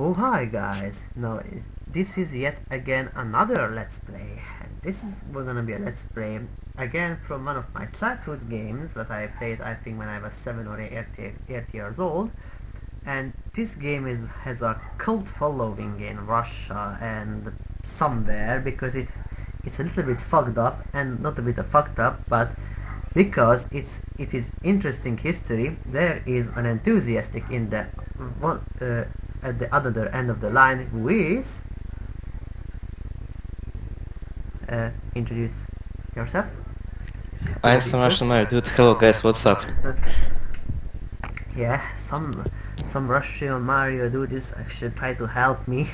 Oh hi guys! Now this is yet again another Let's Play, and this is we're gonna be a Let's Play again from one of my childhood games that I played I think when I was 7 or 8 years old. And this game has a cult following in Russia and somewhere because it's a little bit fucked up, and not a bit of fucked up, but because it is interesting history. There is an enthusiastic in the one at the other end of the line who is introduce yourself. I'm SomeRussianMarioDude. Hello guys, what's up? Yeah, some Russian Mario dude is actually trying to help me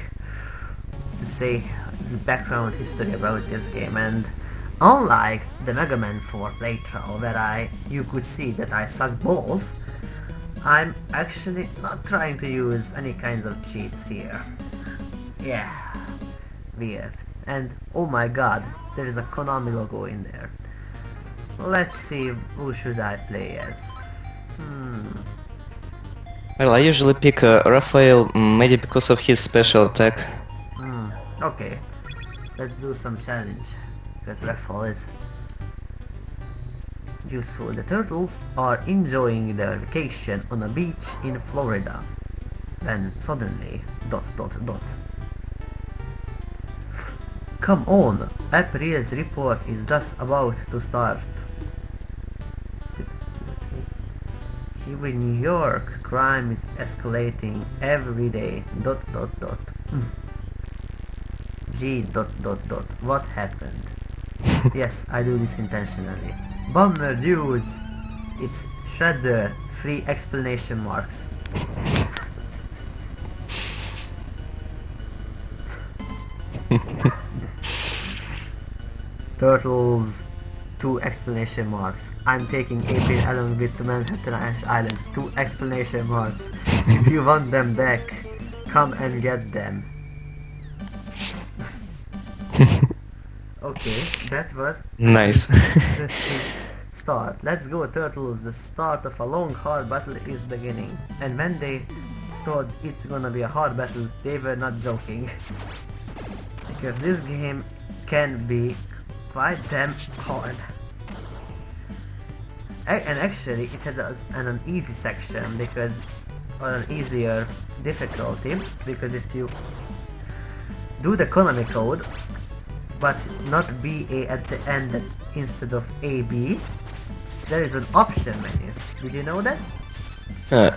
to say the background history about this game. And unlike the Mega Man 4 playthrough where you could see that I suck balls, I'm actually not trying to use any kinds of cheats here. Yeah, weird. And oh my god, there is a Konami logo in there. Let's see, who should I play as? Well, I usually pick Raphael, maybe because of his special attack. Okay, let's do some challenge, because Raffle is useful. The turtles are enjoying their vacation on a beach in Florida, when suddenly ... Come on, April's report is just about to start. Here in New York, crime is escalating every day. ... G ... What happened? Yes, I do this intentionally. Bummer dudes! It's Shredder, 3 exclamation marks. Turtles, 2 exclamation marks. I'm taking April along with to Manhattan Island, 2 exclamation marks. If you want them back, come and get them. Okay, that was Nice. the start. Let's go, Turtles. The start of a long, hard battle is beginning. And when they thought it's gonna be a hard battle, they were not joking. Because this game can be quite damn hard. And actually, it has an easy section because, or an easier difficulty, because if you do the Konami code, but not BA at the end instead of AB, there is an option menu. Did you know that?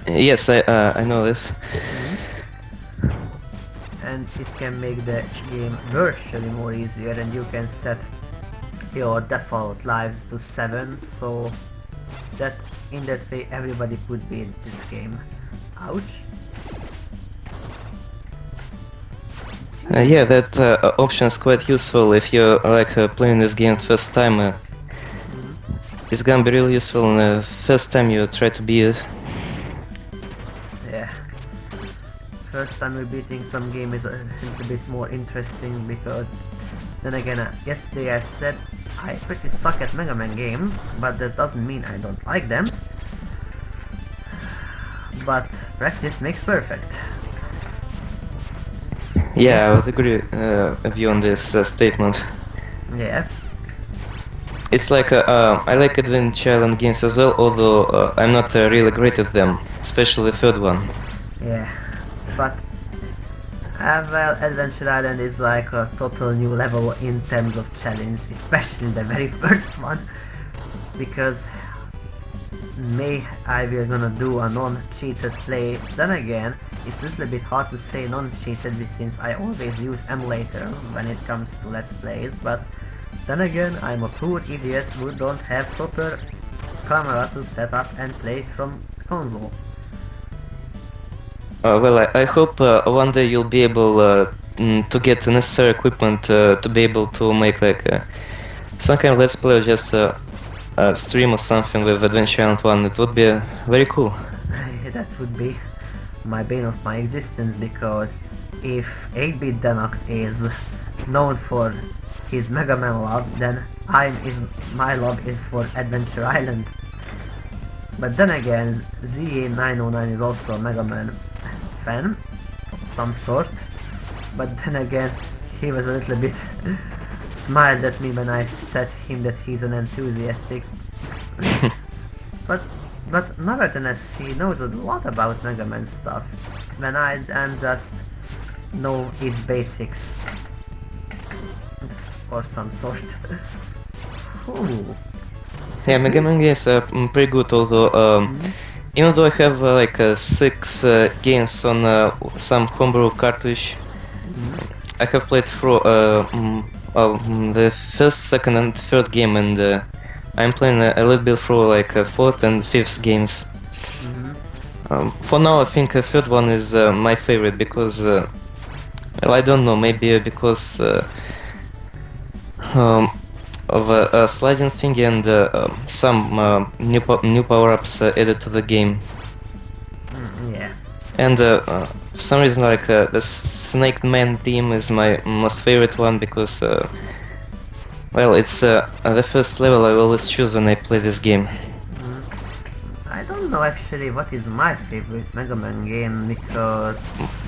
Yes, I know this. And it can make the game virtually more easier, and you can set your default lives to 7, so that in that way everybody could beat this game. Ouch. Yeah, that option is quite useful if you like playing this game first time. It's gonna be really useful in the first time you try to beat it. Yeah. First time we're beating some game is a little bit more interesting because then again, yesterday I said I pretty suck at Mega Man games, but that doesn't mean I don't like them. But practice makes perfect. Yeah, I would agree with you on this statement. Yeah. It's like I like Adventure Island games as well, although I'm not really great at them, especially the third one. Yeah. But well, Adventure Island is like a total new level in terms of challenge, especially the very first one, because I will gonna do a non-cheated play. Then again, it's a little bit hard to say non-cheated since I always use emulators when it comes to Let's Plays, but then again, I'm a poor idiot who don't have proper camera to set up and play it from console. Well, I hope one day you'll be able to get the necessary equipment to be able to make like some kind of Let's Play or just a stream or something with Adventure Island 1. It would be very cool. That would be my bane of my existence, because if 8-bit Denoct is known for his Mega Man love, then my love is for Adventure Island. But then again, ZA909 is also a Mega Man fan, some sort. But then again, he was a little bit smiled at me when I said him that he's an enthusiastic. but nevertheless, he knows a lot about Mega Man stuff. When I am just know its basics or some sort. Ooh. Yeah, Mega Man games are pretty good, although even though I have like 6 games on some homebrew cartridge, I have played through the first, second, and third game, and I'm playing a little bit through like fourth and fifth games. For now, I think the third one is my favorite because, well, I don't know, maybe because of a sliding thing and some new power-ups added to the game. Yeah. And for some reason, like the Snake Man theme is my most favorite one because, well, it's the first level I always choose when I play this game. I don't know actually what is my favorite Mega Man game because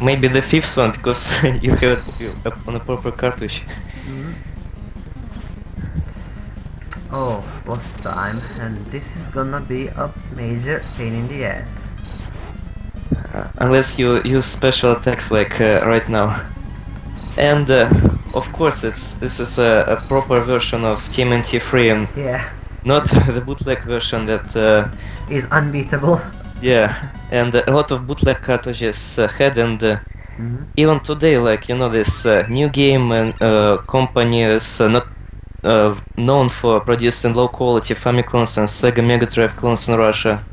Maybe the fifth one because you have it on a proper cartridge. oh, boss time, and this is gonna be a major pain in the ass. Unless you use special attacks like right now. And of course, this is a proper version of TMNT3 and Yeah, not the bootleg version that. is unbeatable. Yeah, and a lot of bootleg cartridges had, and even today, like, you know, this new game and company is not known for producing low quality Famiclones and Sega Mega Drive clones in Russia.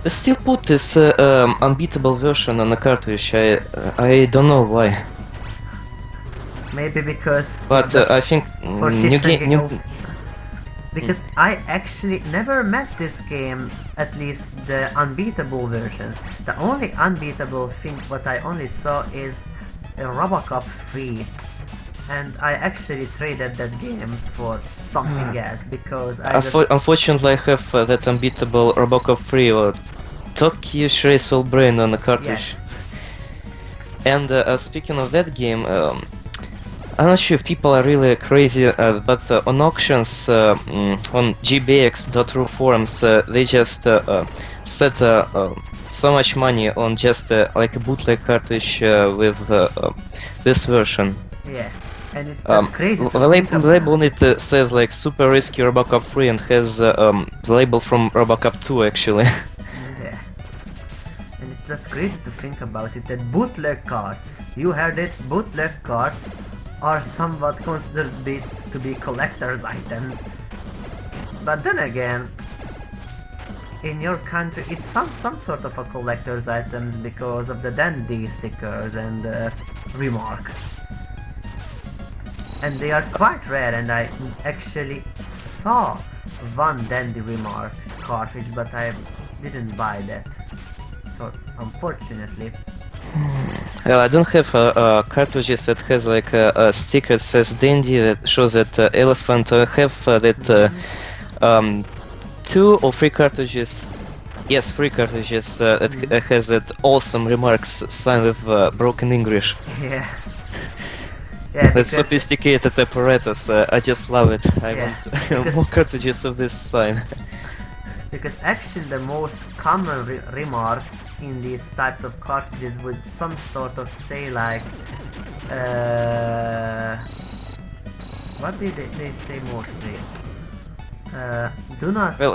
They still put this unbeatable version on the cartridge. I don't know why. Maybe because But it's just I think for new shits and game, new. giggles. Because I actually never met this game, at least the unbeatable version. The only unbeatable thing what I only saw is a Robocop 3. And I actually traded that game for something else because I just... Unfortunately, I have that unbeatable Robocop 3 or Turkish Race All Brain on the cartridge. Yes. And speaking of that game, I'm not sure if people are really crazy, but on auctions on gbx.ru forums, they just set so much money on just like a bootleg cartridge with this version. Yeah, and it's just crazy to The think label, about. label on it says like Super Risky Robocop 3 and has the label from Robocop 2 actually. Yeah. And it's just crazy to think about it, that bootleg cards, you heard it, bootleg cards are somewhat considered to be collector's items. But then again, in your country it's some sort of a collector's items because of the dandy stickers and remarks. And they are quite rare, and I actually saw one dandy remark cartridge, but I didn't buy that. So unfortunately. Well, I don't have cartridges that has like a sticker that says Dandy that shows that elephant. I have that 2 or 3 cartridges. Yes, 3 cartridges that has that awesome remarks sign with broken English. Yeah. Yeah, That because, sophisticated apparatus. I just love it. I Yeah, want because- more cartridges of this sign. because actually the most common remarks in these types of cartridges would some sort of say like what did they say mostly? Do not Well,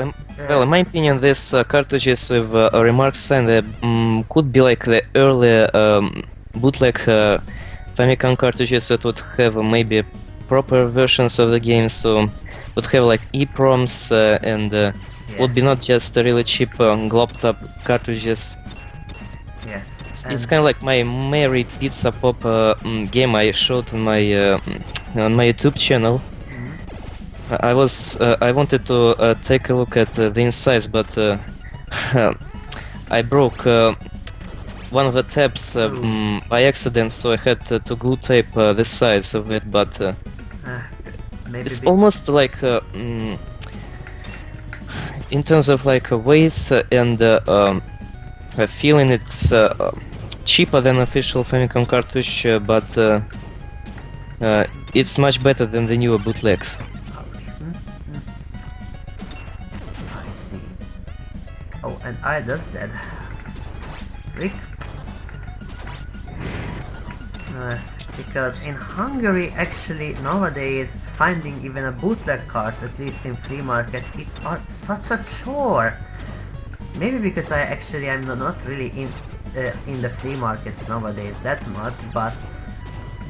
in my opinion, this cartridges with a remark sign that could be like the early bootleg Famicom cartridges that would have maybe proper versions of the game, so would have like EPROMs and would be not just really cheap globtop cartridges. yes. It's kind of like my Mary Pizza Pop game I showed on my YouTube channel. I wanted to take a look at the insides, but I broke one of the tabs by accident, so I had to glue tape the sides of it. But Maybe it's almost like in terms of like weight and feeling, it's cheaper than official Famicom cartridge, but it's much better than the newer bootlegs. I see. Oh, and I just dead. Frick. Because in Hungary, actually, nowadays, finding even a bootleg cards, at least in flea market, it's such a chore. Maybe because I'm not really in the flea markets nowadays that much, but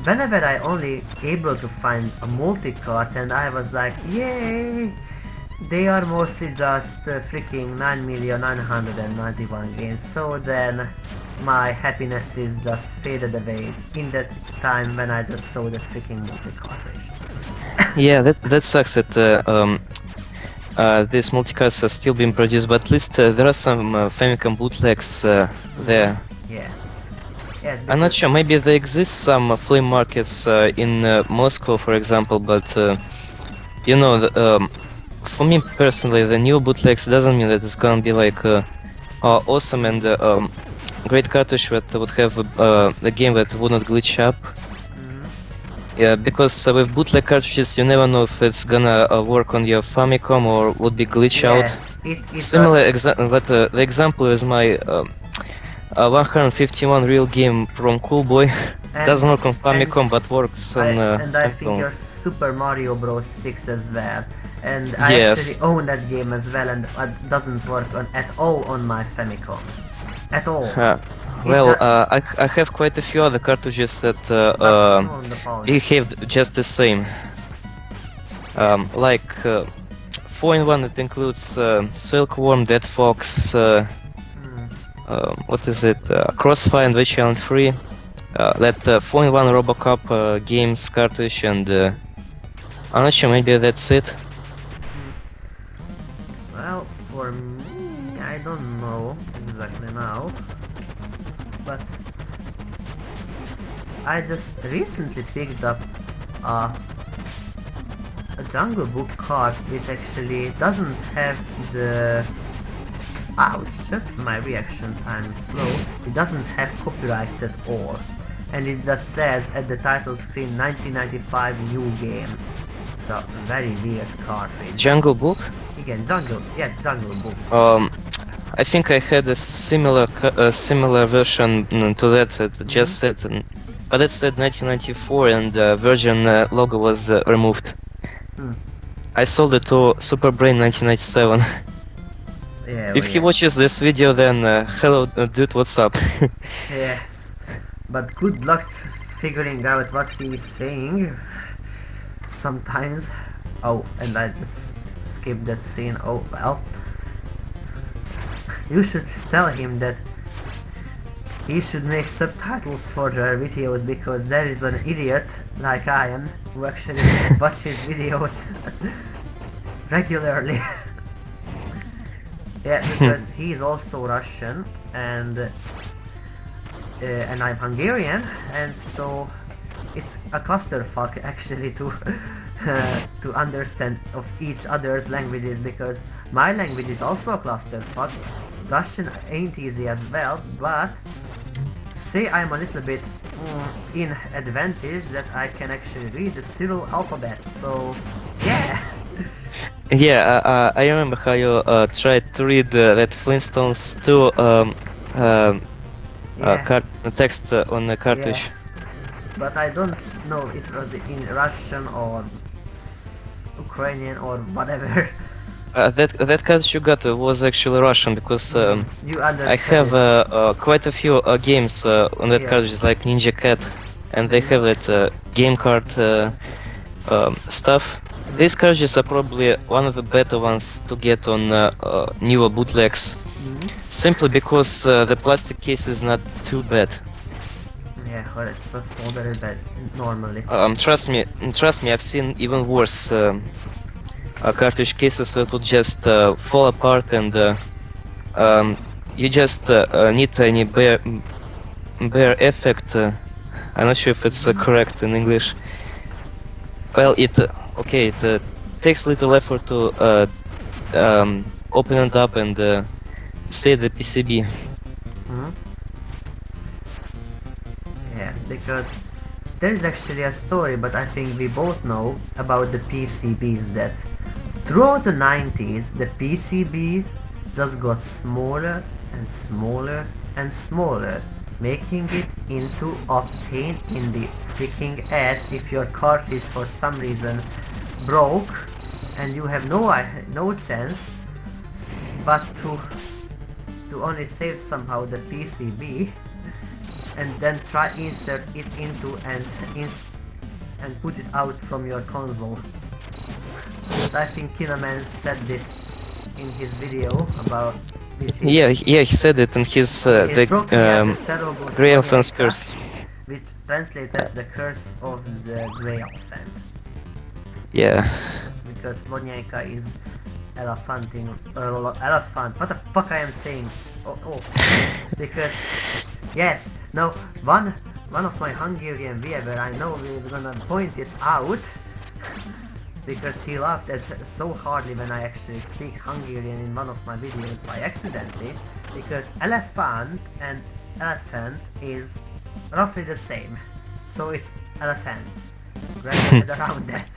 whenever I only able to find a multi-cart, and I was like, yay! They are mostly just freaking 9,991 games, so then my happiness is just faded away in that time when I just saw that freaking multi-cartridge. Yeah, that sucks that these multicarts are still being produced, but at least there are some Famicom bootlegs there. Yeah. Yes, I'm not sure, maybe there exist some flea markets in Moscow, for example, but you know, for me personally, the new bootlegs doesn't mean that it's gonna be like awesome and great cartridge that would have a game that would not glitch up. Yeah, because with bootleg cartridges you never know if it's gonna work on your Famicom or would be glitch out. Similar the example is my 151 real game from Cool Boy. Doesn't work on Famicom but works on and I Famicom. think your Super Mario Bros. 6 as well. And I actually own that game as well, and it doesn't work at all on my Famicom. At all. Well, I have quite a few other cartridges that behave just the same. Like 4-in-1, it includes Silkworm, Dead Fox, what is it? Crossfire and Witch Island 3. That 4-in-1 Robocop games cartridge, and I'm not sure, maybe that's it. Well, for me, I don't know exactly now, but I just recently picked up a Jungle Book card which actually doesn't have the... Ouch, my reaction time is slow. It doesn't have copyrights at all. And it just says at the title screen 1995 new game. So, very weird cartridge. Jungle Book? Again, Jungle Book. I think I had a similar version to that. It just said, but it said 1994, and the Virgin logo was removed. I sold it to Superbrain 1997. Yeah, if he watches this video, then hello, dude, what's up? Yes, but good luck figuring out what he is saying. Sometimes. Oh, and I just skipped that scene. Oh well. You should tell him that he should make subtitles for their videos, because there is an idiot like I am who actually watches videos regularly. Yeah, because he is also Russian and I'm Hungarian, and so it's a clusterfuck actually to to understand of each other's languages, because my language is also a clusterfuck. Russian ain't easy as well, but say I'm a little bit in advantage that I can actually read the Cyrillic alphabet, so yeah. Yeah, I remember how you tried to read that Flintstones 2 text on the cartridge. Yes. But I don't know it was in Russian or Ukrainian or whatever. That cartridge you got was actually Russian, because You I have quite a few games on that cartridge, like Ninja Cat, and they have that game card stuff. These cartridges are probably one of the better ones to get on newer bootlegs, simply because the plastic case is not too bad. Yeah, but it's just so very bad normally. Trust me, I've seen even worse cartridge cases that would just fall apart, and you just need any bare effect. I'm not sure if it's correct in English. Well, it takes little effort to open it up and see the PCB. because there is actually a story, but I think we both know about the PCBs that throughout the 90s the PCBs just got smaller and smaller and smaller, making it into a pain in the freaking ass if your cartridge for some reason broke and you have no chance but to only save somehow the PCB and then try insert it into and put it out from your console. But I think Kinaman said this in his video about Yeah, he said it in his the Grey Elephant's curse. which translates as the curse of the Grey Elephant. Yeah. Because Slonyaika is elephanting elephant. What the fuck I am saying? Oh. Because yes, now one of my Hungarian viewer, I know we're gonna point this out because he laughed at so hardly when I actually speak Hungarian in one of my videos by accidentally, because elephant and elephant is roughly the same, so it's elephant. Wrap your head around that.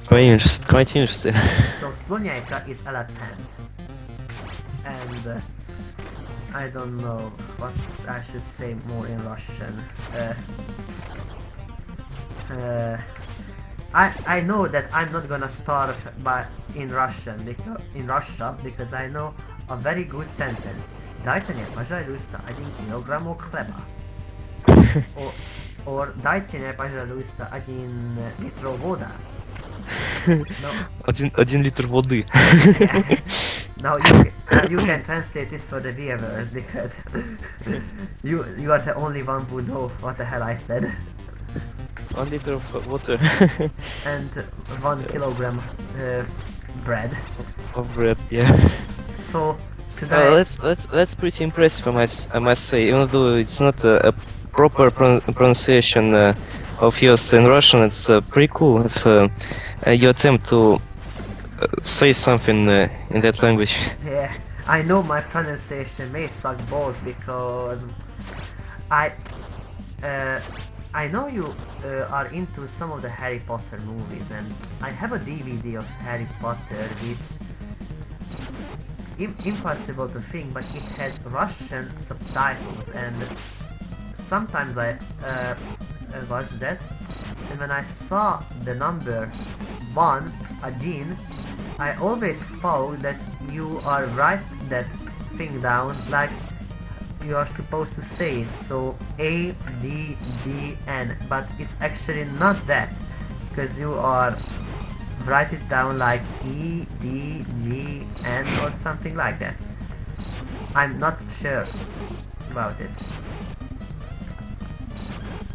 Quite interesting. So Slonyaika is elephant, and I don't know what I should say more in Russian. I know that I'm not gonna starve in Russia because I know a very good sentence. Dajte мне, пожалуйста, 1 килограмм хлеба. Or дайте мне, пожалуйста, 1 литр вода. No. 1 liter воды. Yeah. Now you can translate this for the viewers because you are the only one who know what the hell I said. 1 liter of water. And 1 kilogram bread. Of bread, yeah. So should I? That's pretty impressive, I must say. Even though it's not a proper pronunciation of yours in Russian, it's pretty cool if you attempt to say something in that language. Yeah, I know my pronunciation may suck balls because I know you are into some of the Harry Potter movies, and I have a DVD of Harry Potter which impossible to think, but it has Russian subtitles, and sometimes I watch that, and when I saw the number 1 again, I always thought that you are write that thing down like you are supposed to say it, so A, D, G, N, but it's actually not that, because you are write it down like E, D, G, N or something like that. I'm not sure about it.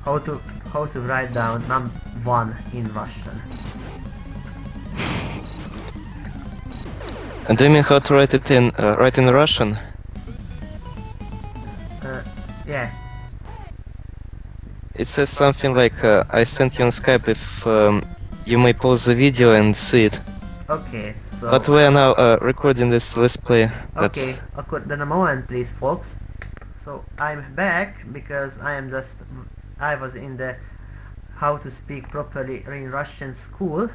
How to write down number 1 in Russian. And do you mean how to write it in Russian? Yeah. It says something like I sent you on Skype if you may pause the video and see it. Okay, so... But we are now recording this Let's Play. Okay, then a moment please folks. So I'm back because I was in the how to speak properly in Russian school.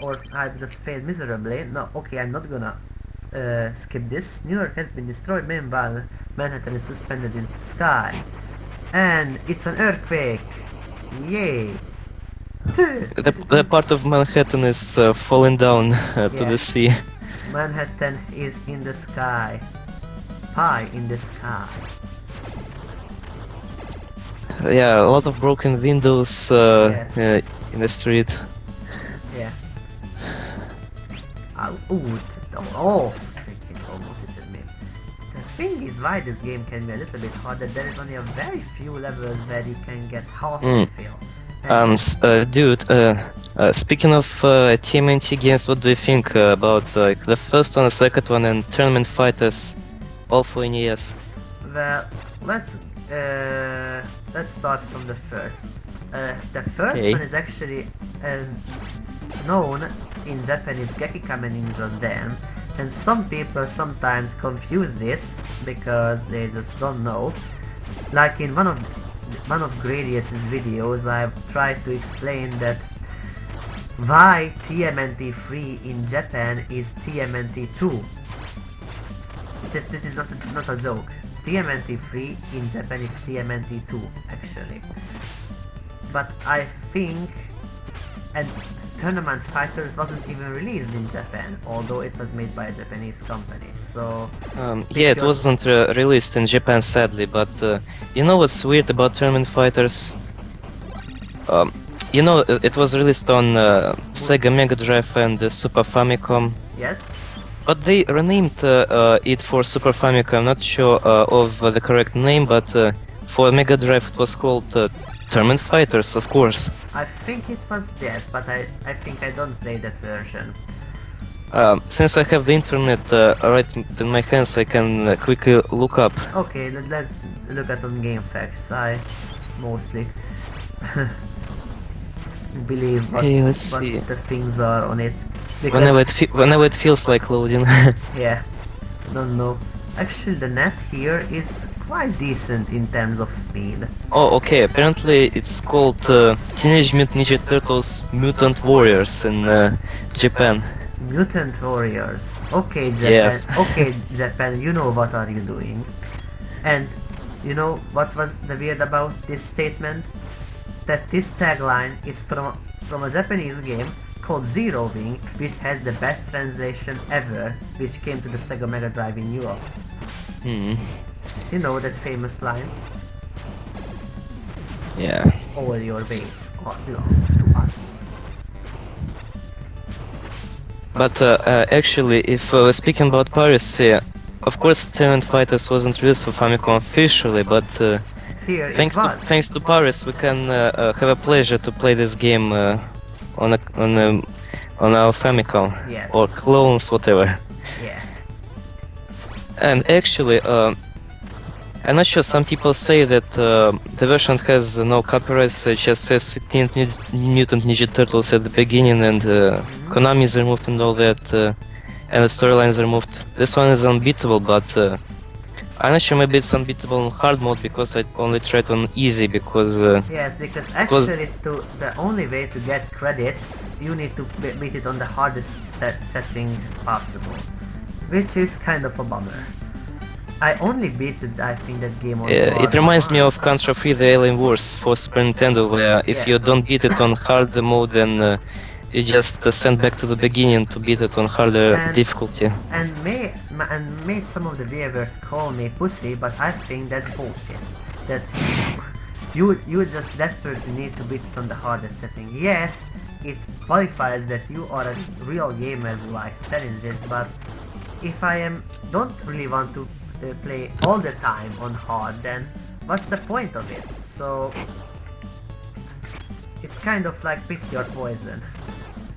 Or I just failed miserably. No, okay, I'm not gonna skip this. New York has been destroyed, meanwhile Manhattan is suspended in the sky. And it's an earthquake! Yay! The part of Manhattan is falling down to the sea. Manhattan is in the sky. Pie in the sky. Yeah, a lot of broken windows Yes. in the street. Yeah. Freaking almost hit me. The thing is why this game can be a little bit harder. There is only a very few levels where you can get half the feel. Dude, speaking of TMNT games, what do you think about the first one, the second one, and Tournament Fighters, all for NES? Well, let's start from the first. The first one is actually known in Japanese Gekikame Ninja Den, and some people sometimes confuse this because they just don't know. Like in one of Gradius's videos, I've tried to explain that why TMNT3 in Japan is TMNT2. That is not a joke. TMNT3 in Japan is TMNT2 actually. But I think and Tournament Fighters wasn't even released in Japan, although it was made by a Japanese company. So yeah, it wasn't released in Japan, sadly. But you know what's weird about Tournament Fighters? You know, it was released on Sega Mega Drive and Super Famicom. yes. But they renamed it for Super Famicom. I'm not sure of the correct name, but for Mega Drive it was called Tournament Fighters, of course. I think it was yes, but I think I don't play that version. Since I have the internet right in my hands, I can quickly look up. Okay, let's look at on game facts. I mostly believe what See. the things are on it. Whenever it feels like loading. Yeah, don't know. Actually, the net here is quite decent in terms of speed. Oh, okay. Apparently, it's called Teenage Mutant Ninja Turtles Mutant Warriors in Japan. Mutant Warriors. Okay, Japan. Yes. Okay, Japan. You know what are you doing? And you know what was the weird about this statement? That this tagline is from a Japanese game called Zero Wing, which has the best translation ever, which came to the Sega Mega Drive in Europe. Hmm. You know that famous line? Yeah. All your base belong to us. But actually, if we're speaking about piracy, of course, Tournament Fighters wasn't released for Famicom officially, but Here thanks it was. to pirates, we can have a pleasure to play this game on our Famicom Yes. or clones, whatever. Yeah. And actually, I'm not sure. Some people say that the version has no copyrights. It just says Teenage Mutant Ninja Turtles at the beginning, and Konami is removed and all that, and the storylines are removed. This one is unbeatable, but I'm not sure. Maybe it's unbeatable on hard mode because I only tried on easy because. Yes, because actually the only way to get credits, you need to beat it on the hardest setting possible, which is kind of a bummer. I only beat it, I think, that game on It reminds me of Contra 3 The Alien Wars for Super Nintendo, where if you don't beat it on hard mode, then you just send back to the beginning to beat it on harder difficulty. And may some of the viewers call me pussy, but I think that's bullshit. That you just desperately need to beat it on the hardest setting. Yes, it qualifies that you are a real gamer who likes challenges, but if I don't really want to play all the time on hard, then what's the point of it? So it's kind of like pick your poison.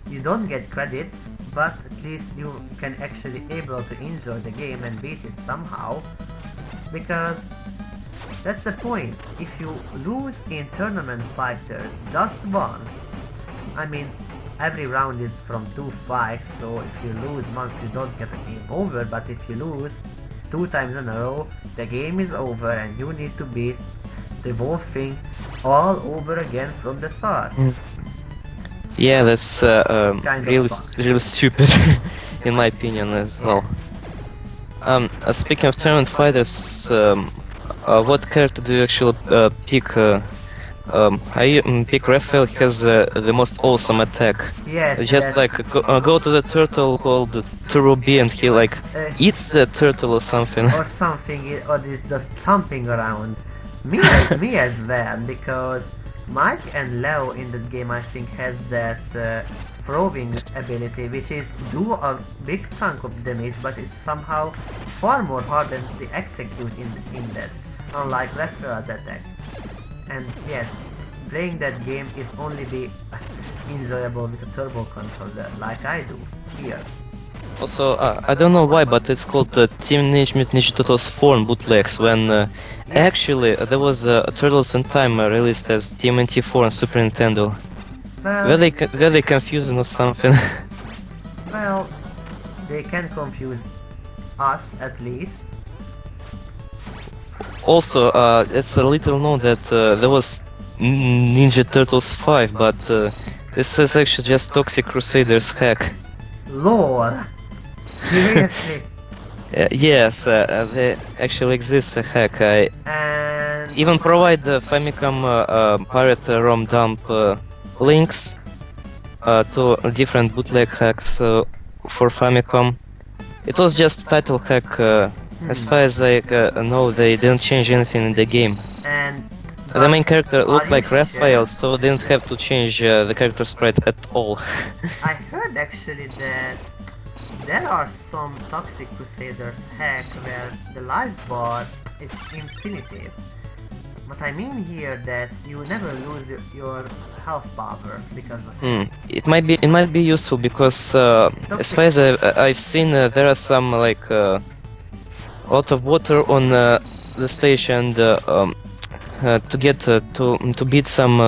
You don't get credits, but at least you can actually able to enjoy the game and beat it somehow, because that's the point. If you lose in Tournament Fighter just once, I mean, every round is from 2 fights, so if you lose once you don't get a game over, but if you lose 2 times in a row, the game is over and you need to beat the whole thing all over again from the start. Yeah, that's really stupid, in my opinion as well. Speaking of Tournament Fighters, what character do you actually pick? I pick Raphael. He has the most awesome attack. Yes, just like go to the turtle called Turbo B, and he like eats the turtle or something. Or something, or it's just jumping around. Me as well, because Mike and Leo in that game, I think, has that throwing ability, which is do a big chunk of damage, but it's somehow far more harder to execute in that, unlike Raphael's attack. And yes, playing that game is only be enjoyable with a turbo controller, like I do here. Also, I don't know why, but it's called Teenage Mutant Ninja Turtles 4 bootlegs, when actually there was Turtles in Time released as TMNT 4 on Super Nintendo. Well, Were they confusing or something? Well, they can confuse us at least. Also, it's a little known that there was Ninja Turtles 5, but this is actually just Toxic Crusaders hack. Lol. Seriously? Yes, there actually exists a hack. I And even provide the Famicom pirate ROM dump links to different bootleg hacks for Famicom. It was just a title hack. As far as I know, they didn't change anything in the game. and The main character looked are like you Raphael, sure? so didn't have to change the character sprite at all. I heard actually that there are some Toxic Crusaders hack where the life bar is infinite. But I mean here that you never lose your health power because of it. It might be useful because as far as I've seen, there are some like a lot of water on the station to get to beat some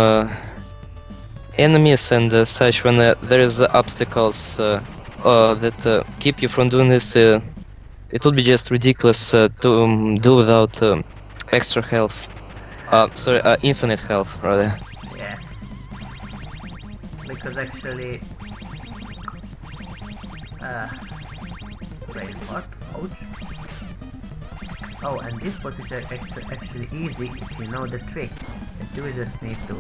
enemies and such. When there is obstacles that keep you from doing this, it would be just ridiculous to do without extra health. Sorry, infinite health rather. Yes. Because actually... wait, what? Ouch. Oh, and this position is actually easy if you know the trick. That you just need to...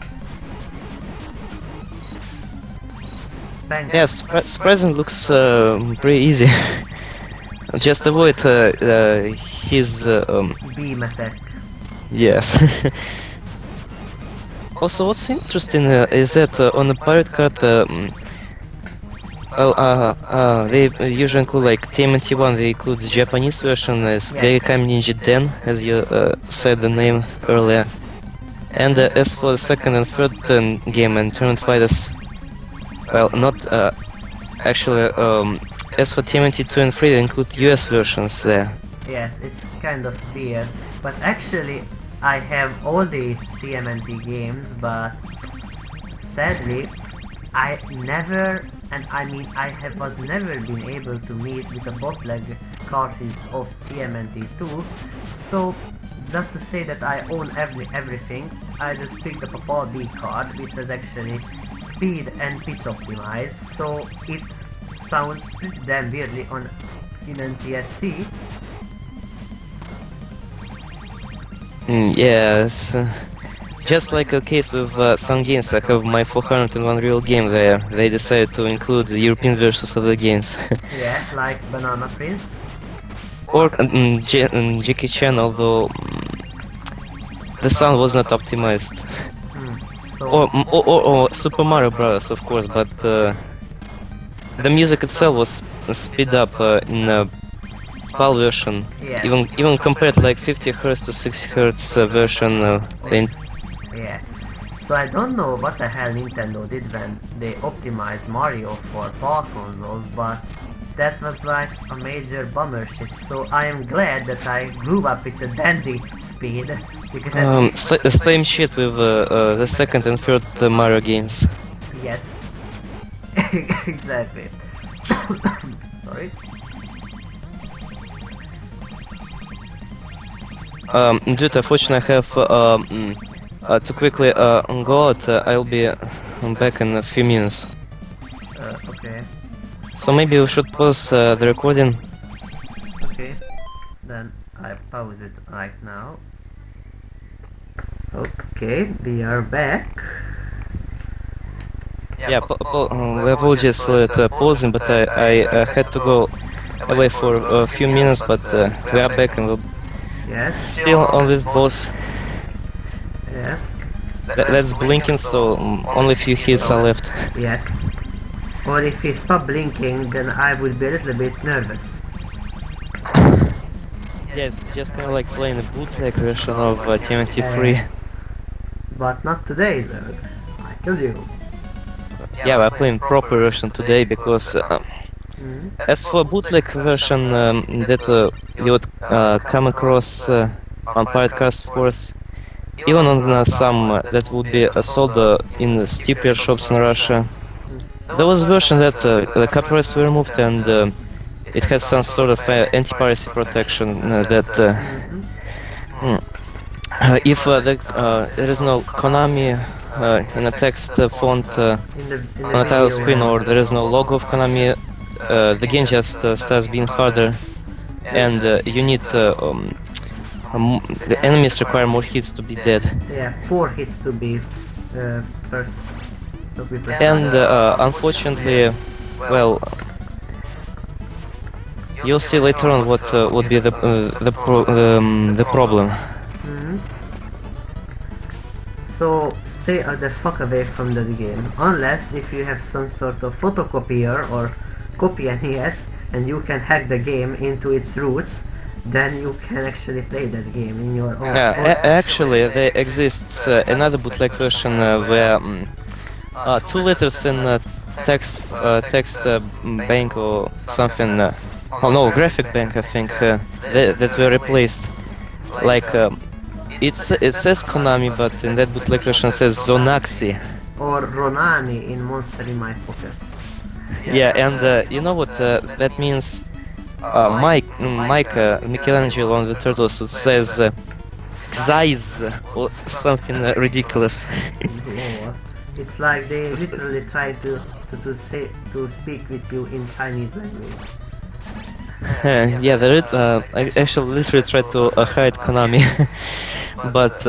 spank... Yes, present looks pretty easy. Just avoid his beam attack. yes. Also, what's interesting is that on the pirate card, they usually include like TMNT1. They include the Japanese version as Yes. Gaikami Ninja Den, as you said the name earlier. And as for the second and third game and Tournament Fighters, well, not actually. As for TMNT 2 and 3, they include US versions there. Yes, it's kind of weird. But actually, I have all the TMNT games, but sadly, I never, and I mean was never been able to meet with a bootleg cartridge of TMNT2. So, just to say that I own everything, I just picked up a Paul B card, which is actually speed and pitch optimized. So it sounds pretty damn weirdly in NTSC. Yes. Just like a case with some games, I have my 401 real game there. They decided to include the European versions of the games. Yeah, like Banana Prince. Or Jackie Chan, although the sound was not optimized. So Or Super Mario Bros. Of course, but the music itself was speed up in PAL version. Yes. Even compared like 50 Hz to 60 Hz version. yeah. So I don't know what the hell Nintendo did when they optimized Mario for PAL consoles, but that was like a major bummer shit. So I am glad that I grew up with the dandy speed because at least Same shit with the second and third Mario games. yes. Exactly. Sorry. Dude, unfortunately I have to quickly go out. I'll be back in a few minutes. Okay. So maybe we should pause the recording. Okay. Then I pause it right now. Okay, we are back. Yeah, we apologize for that pausing, but I had to go away for a few minutes, but we are back and we're Yes. still on this boss. Yes. That's blinking, so only a few hits are left. Yes. Or if he stopped blinking, then I would be a little bit nervous. Yes, just kind of like playing a bootleg version of TMNT3. But not today, though. I told you. Yeah, we're playing proper version today because as for bootleg version that you would come across on pirate cards, of course, even on some that would be sold in steeper shops in Russia, there was a version that the copyrights were removed and it has some sort of anti-piracy protection that if there is no Konami in a text font in on a the title video. screen, or there is no logo of Konami, the game just starts being harder, and you need the enemies require more hits to be dead. Yeah, 4 hits to be first. To be precise. And unfortunately, well, you'll see later on what would be the problem. So stay the fuck away from the game, unless if you have some sort of photocopier or copy NES and you can hack the game into its roots, then you can actually play that game in your own. Actually, there exists another bootleg version where 2 letters in text bank or something. Oh no, graphic bank, I think, that were replaced. Like it says Konami, but in that bootleg version it says Zonaxi. Or Ronani in Monster in My Pocket. Yeah, and you know what that means? Michelangelo on the turtles, it says Xaiz or something ridiculous. It's like they literally try to speak with you in Chinese language. Yeah, I actually literally tried to hide Konami, but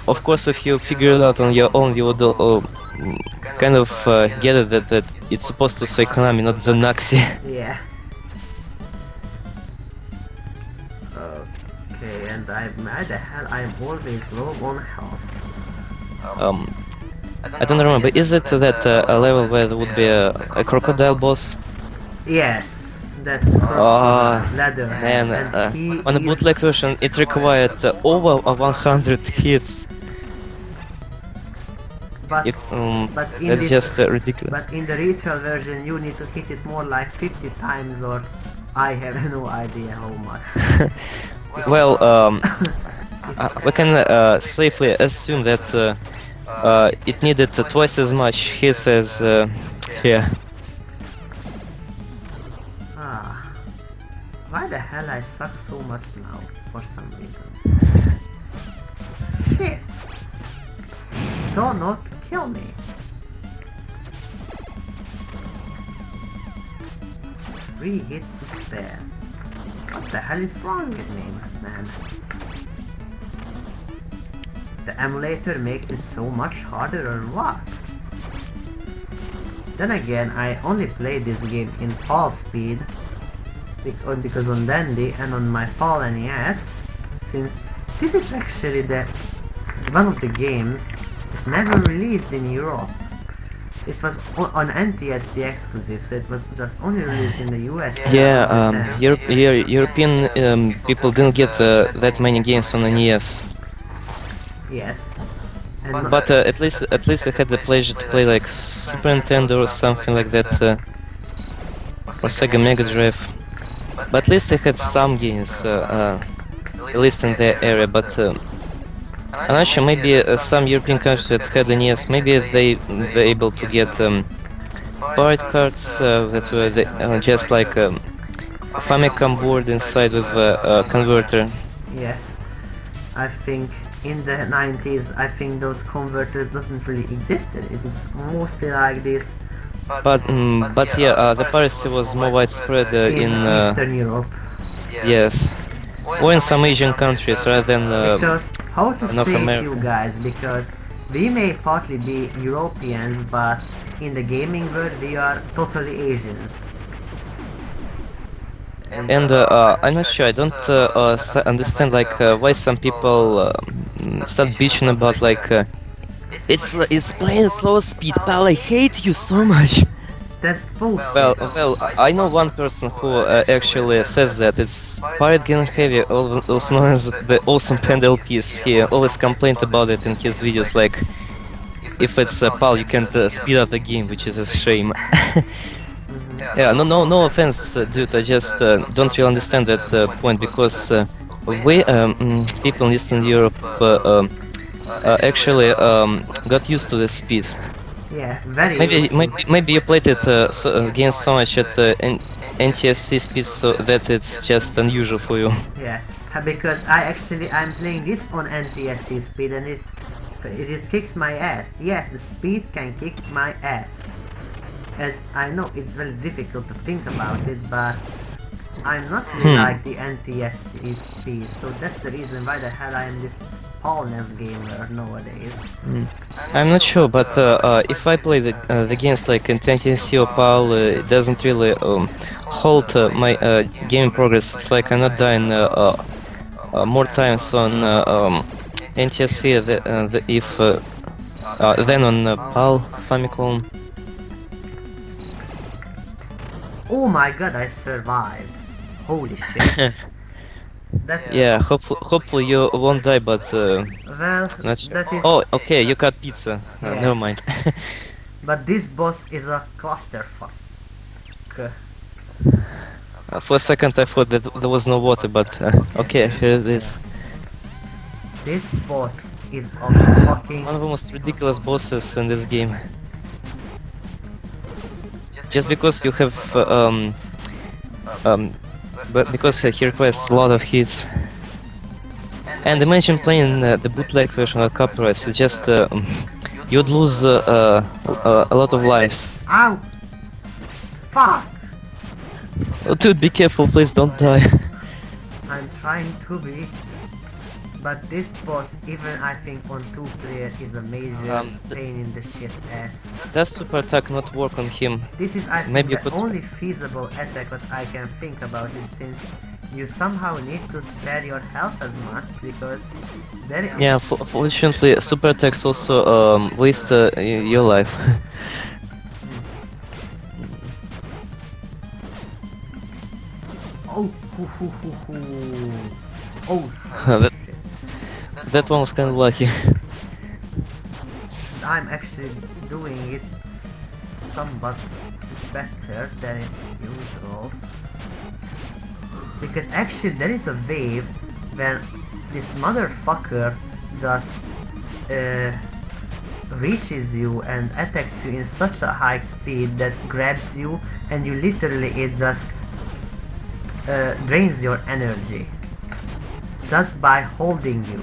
of course, if you figure it out on your own, you would kind of get it that it's supposed to say Konami, not Zonaxi. Yeah. Okay, and why the hell I'm always low on health? I don't remember. Is it that a level where there would be a crocodile boss? Yes, that ladder. Man, on the bootleg version, it required over 100 hits. But, That's just ridiculous. But in the ritual version, you need to hit it more like 50 times, or I have no idea how much. Well, we can safely assume that it needed twice as much hits as here. Why the hell I suck so much now, for some reason? Shit! Do not kill me! 3 hits to spare. What the hell is wrong with me, man? The emulator makes it so much harder, or what? Then again, I only played this game in PAL speed because on Dandy and on my PAL NES, since this is actually one of the games that never released in Europe. It was on NTSC exclusive, so it was just only released in the US. Yeah, European people didn't get that many games on the NES. Yes. But at least I had the pleasure to play like Super Nintendo or something like that, or Sega Mega Drive. But at least I had some games, at least in their area. But I'm not sure. Maybe some European countries that had NES, maybe they were able to get pirate cards that were just like a Famicom board inside with a converter. Yes, I think in the 90s, I think those converters doesn't really existed. It was mostly like this. But yeah, the piracy was more widespread in Eastern Europe. Yes, or in some Asian countries rather than because how to North say it, America. you guys? Because we may partly be Europeans, but in the gaming world we are totally Asians. And I'm not sure. I don't understand like why some people start bitching about like it's playing slow speed, pal. I hate you so much. That's bullshit. Well, I know one person who actually says that it's Pirate Game Heavy, also known as the awesome Panda LPs. He always complained about it in his videos, like if it's PAL, you can't speed up the game, which is a shame. Yeah, no offense, dude. I just don't really understand that point because we people in Eastern Europe actually got used to the speed. Yeah, very. Maybe you played it against so much at NTSC speed, so that it's just unusual for you. Yeah, Because I'm playing this on NTSC speed and it kicks my ass. Yes, the speed can kick my ass. As I know it's very difficult to think about it, but I'm not really like the NTSC speed, so that's the reason why the hell I'm this all-NES gamer nowadays. I'm not sure, but if I play the games like NTSC or PAL, it doesn't really halt my gaming progress. It's like I'm not dying more times on NTSC than on PAL Famicom. Oh my god, I survived! Holy shit! Yeah, hopefully you won't die, but well, not sure. that is. Oh, okay, you got pizza. Yes. Never mind. But this boss is a clusterfuck. For a second I thought that there was no water, but okay, here it is. This boss is a fucking. One of the most ridiculous bosses in this game. Just because you have but because he requires a lot of hits. And imagine playing the bootleg version of copyright, so just you'd lose a lot of lives. Ow! Fuck! Oh, dude, be careful, please don't die. I'm trying to be. But this boss, even I think on 2-player, is a major pain in the shit ass. Does super attack not work on him? This is I think Maybe you the could only feasible attack that I can think about it, since you somehow need to spare your health as much, because there is... Yeah, fortunately super attacks also waste your life. Oh, oh shit. That one was kind of lucky. I'm actually doing it somewhat better than usual. Because actually there is a wave when this motherfucker just reaches you and attacks you in such a high speed that grabs you and you literally, it just drains your energy just by holding you.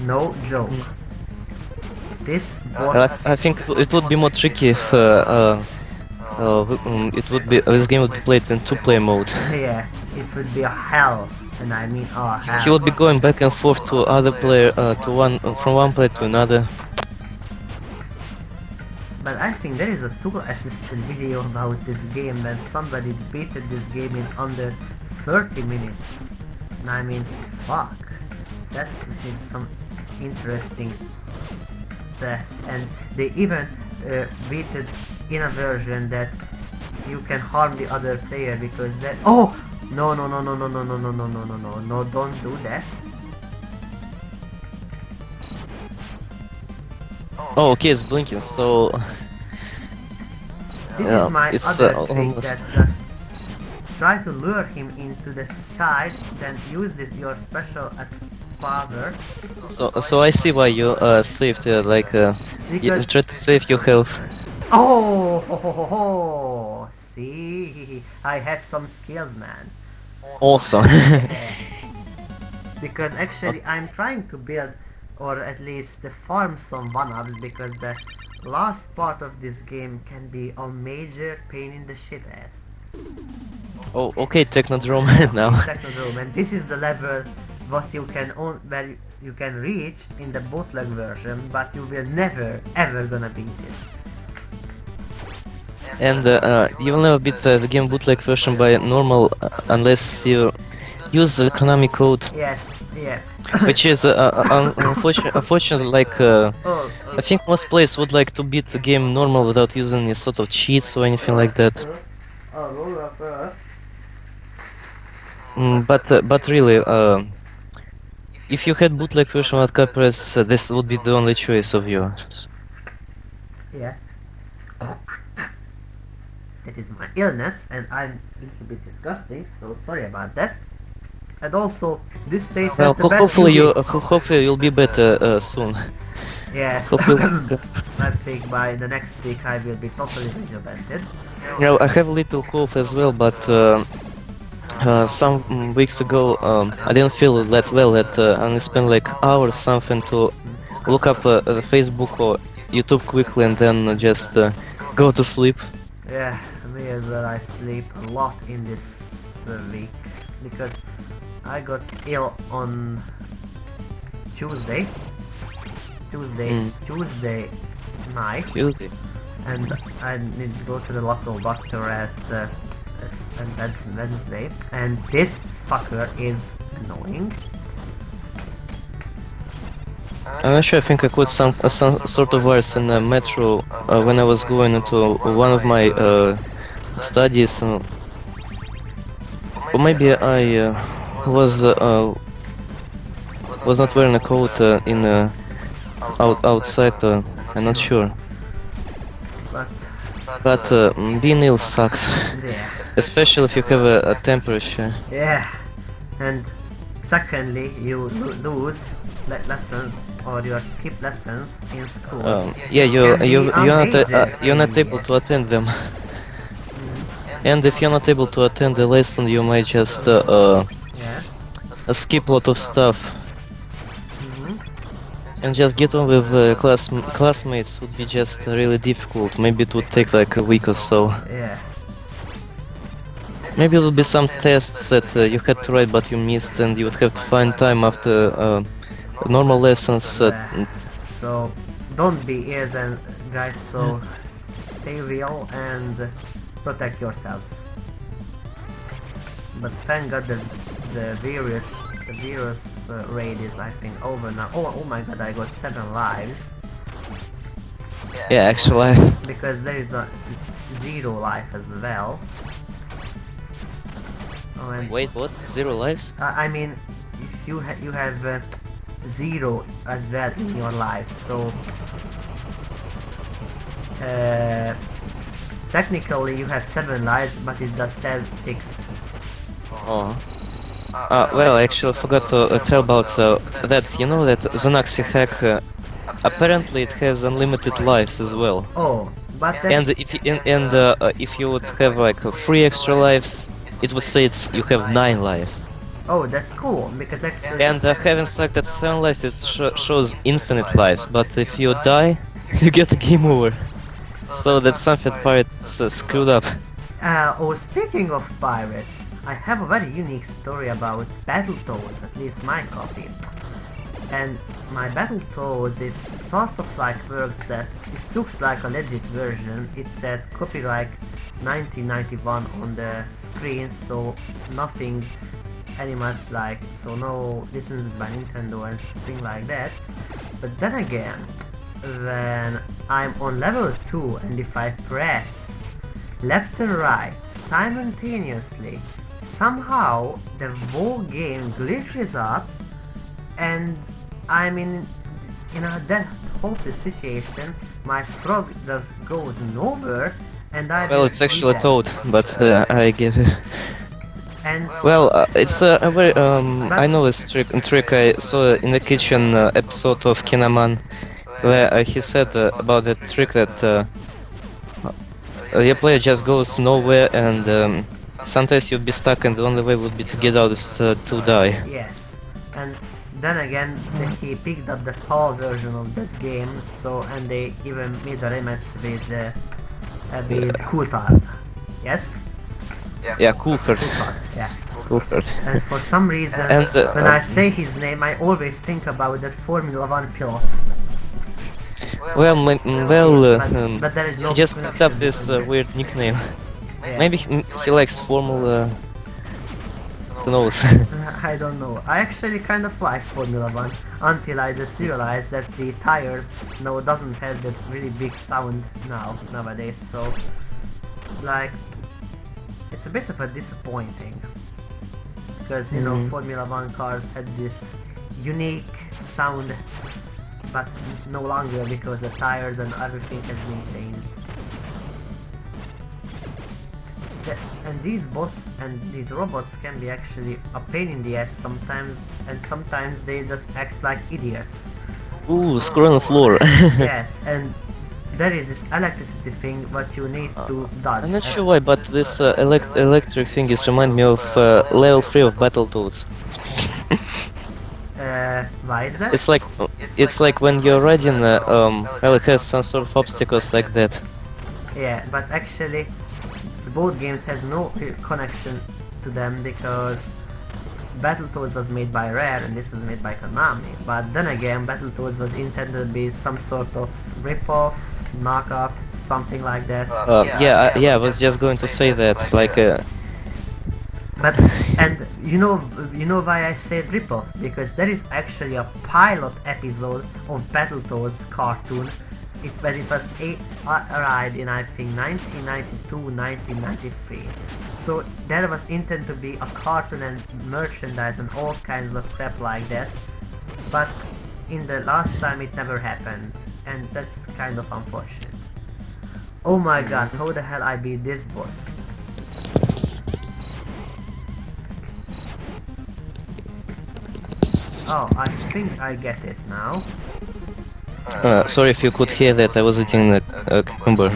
No joke. This boss... I think it would be more tricky if this game would be played in 2-player mode. Yeah, it would be a hell, and I mean a hell. He would be going back and forth to other player, from one player to another. But I think there is a tool-assisted video about this game when somebody beated this game in under 30 minutes. And I mean, fuck. That is some interesting tests. And they even beat it in a version that you can harm the other player because that... Oh! No, no, no, no, no, no, no, no, no, no, no, no, no, don't do that. Oh, okay, it's blinking, so... This yeah, is my it's, other trick, almost... that just try to lure him into the side, then use your special power. So I see why you saved, like, you tried to save your health. Oh, ho, ho, ho, ho. See, I have some skills, man. Awesome. Because actually I'm trying to build, or at least farm some one-ups, because the last part of this game can be a major pain in the shit ass. Oh, okay, Technodrome now. Technodrome, and this is the level what you can where you can reach in the bootleg version, but you will never ever gonna beat it. And you will never beat the game bootleg version by normal unless you use the Konami code. Yes, yeah. Which is unfortunately, like I think most players would like to beat the game normal without using any sort of cheats or anything like that. But really, if you had bootleg version at Capres, this would be the only choice of yours. Yeah. That is my illness, and I'm a little bit disgusting, so sorry about that. And also, this stage Well, has the best hopefully music. you'll be better soon. Yes. Hopefully. I think by the next week I will be totally rejuvenated. Well, I have a little cough as well, but some weeks ago, I didn't feel that well and I spent like hours something to look up the Facebook or YouTube quickly and then just go to sleep. Yeah, me as well. I sleep a lot in this week because I got ill on Tuesday. Tuesday night, Tuesday. and I need to go to the local doctor at and that's Wednesday, and this fucker is annoying. I'm not sure. I think I caught some sort of virus in the metro when I was going into one of my studies, or maybe I was not wearing a coat in outside. I'm not sure. But being ill sucks, Yeah. especially if you have a temperature. Yeah, and secondly, you lose lessons or you skip lessons in school. Yeah, Which can be you're not major able to attend them. And if you're not able to attend the lesson, you might just Yeah. skip a lot of stuff. And just get on with classmates would be just really difficult. Maybe it would take like a week or so. Yeah. Maybe there will be some tests that you had to write but you missed, and you would have to find time after normal lessons. So don't be ears and guys. So stay real and protect yourselves. But thank God the virus raid is, I think, over now. Oh my God, I got 7 lives. Yeah, actually. Because there is a 0 life as well. Oh, and Wait, what? 0 lives? I mean, if you have 0 as well in your life, so technically you have 7 lives, but it just says 6. Oh. Well, actually, I forgot to tell about that. You know that Zonaxi hack, apparently it has unlimited lives as well. Oh, but that's... And if you would have like 3 extra lives, it would say you have 9 lives. Oh, that's cool, because actually... And having selected 7 lives, it shows infinite lives, but if you die, you get a game over. So that's something pirates screwed up. Oh, speaking of pirates, I have a very unique story about Battletoads, at least my copy. And my Battletoads is sort of like works that it looks like a legit version. It says copyright 1991 on the screen, so nothing any much like, so no licensed by Nintendo and thing like that. But then again, when I'm on level 2 and if I press left and right simultaneously, somehow the whole game glitches up and I'm in a that hopeless situation. My frog just goes nowhere and I... Well, it's actually a toad, but I get it. And well, it's a very I know this trick I saw in the kitchen episode of Kinaman, where he said about that trick that your player just goes nowhere and sometimes you'd be stuck and the only way would be to get out is to die. Yes, and then again he picked up the PAL version of that game, so and they even made a rematch with Coulthard. Yes? Yeah, Coulthard. Yeah. Coulthard. And for some reason, And, when I say his name, I always think about that Formula 1 pilot. Well, but there is no he just picked up connection this between them. weird nickname. Yeah. Maybe he likes Formula. Who knows? I don't know. I actually kind of like Formula 1 until I just realized that the tires now doesn't have that really big sound nowadays. So, like, it's a bit of a disappointing because you know Formula 1 cars had this unique sound, but no longer because the tires and everything has been changed. And these boss and these robots can be actually a pain in the ass sometimes, and sometimes they just act like idiots. Ooh, screw on the floor. Yes, and there is this electricity thing what you need to dodge. I'm not sure why, but this electric thing is remind me of level 3 of Battletoads. Why is that? It's like when you're riding, well, it has some sort of obstacles like that. Yeah, but actually both games has no connection to them because Battletoads was made by Rare and this was made by Konami. But then again, Battletoads was intended to be some sort of rip-off, knock-up, something like that. Yeah, I was just going to say that, like, But and you know why I said rip-off? Because there is actually a pilot episode of Battletoads cartoon. When it was arrived in I think 1992, 1993. So there was intended to be a cartoon and merchandise and all kinds of crap like that. But in the last time it never happened, and that's kind of unfortunate. Oh my god, how the hell I beat this boss? Oh, I think I get it now. sorry if you could hear that, I was eating a cucumber.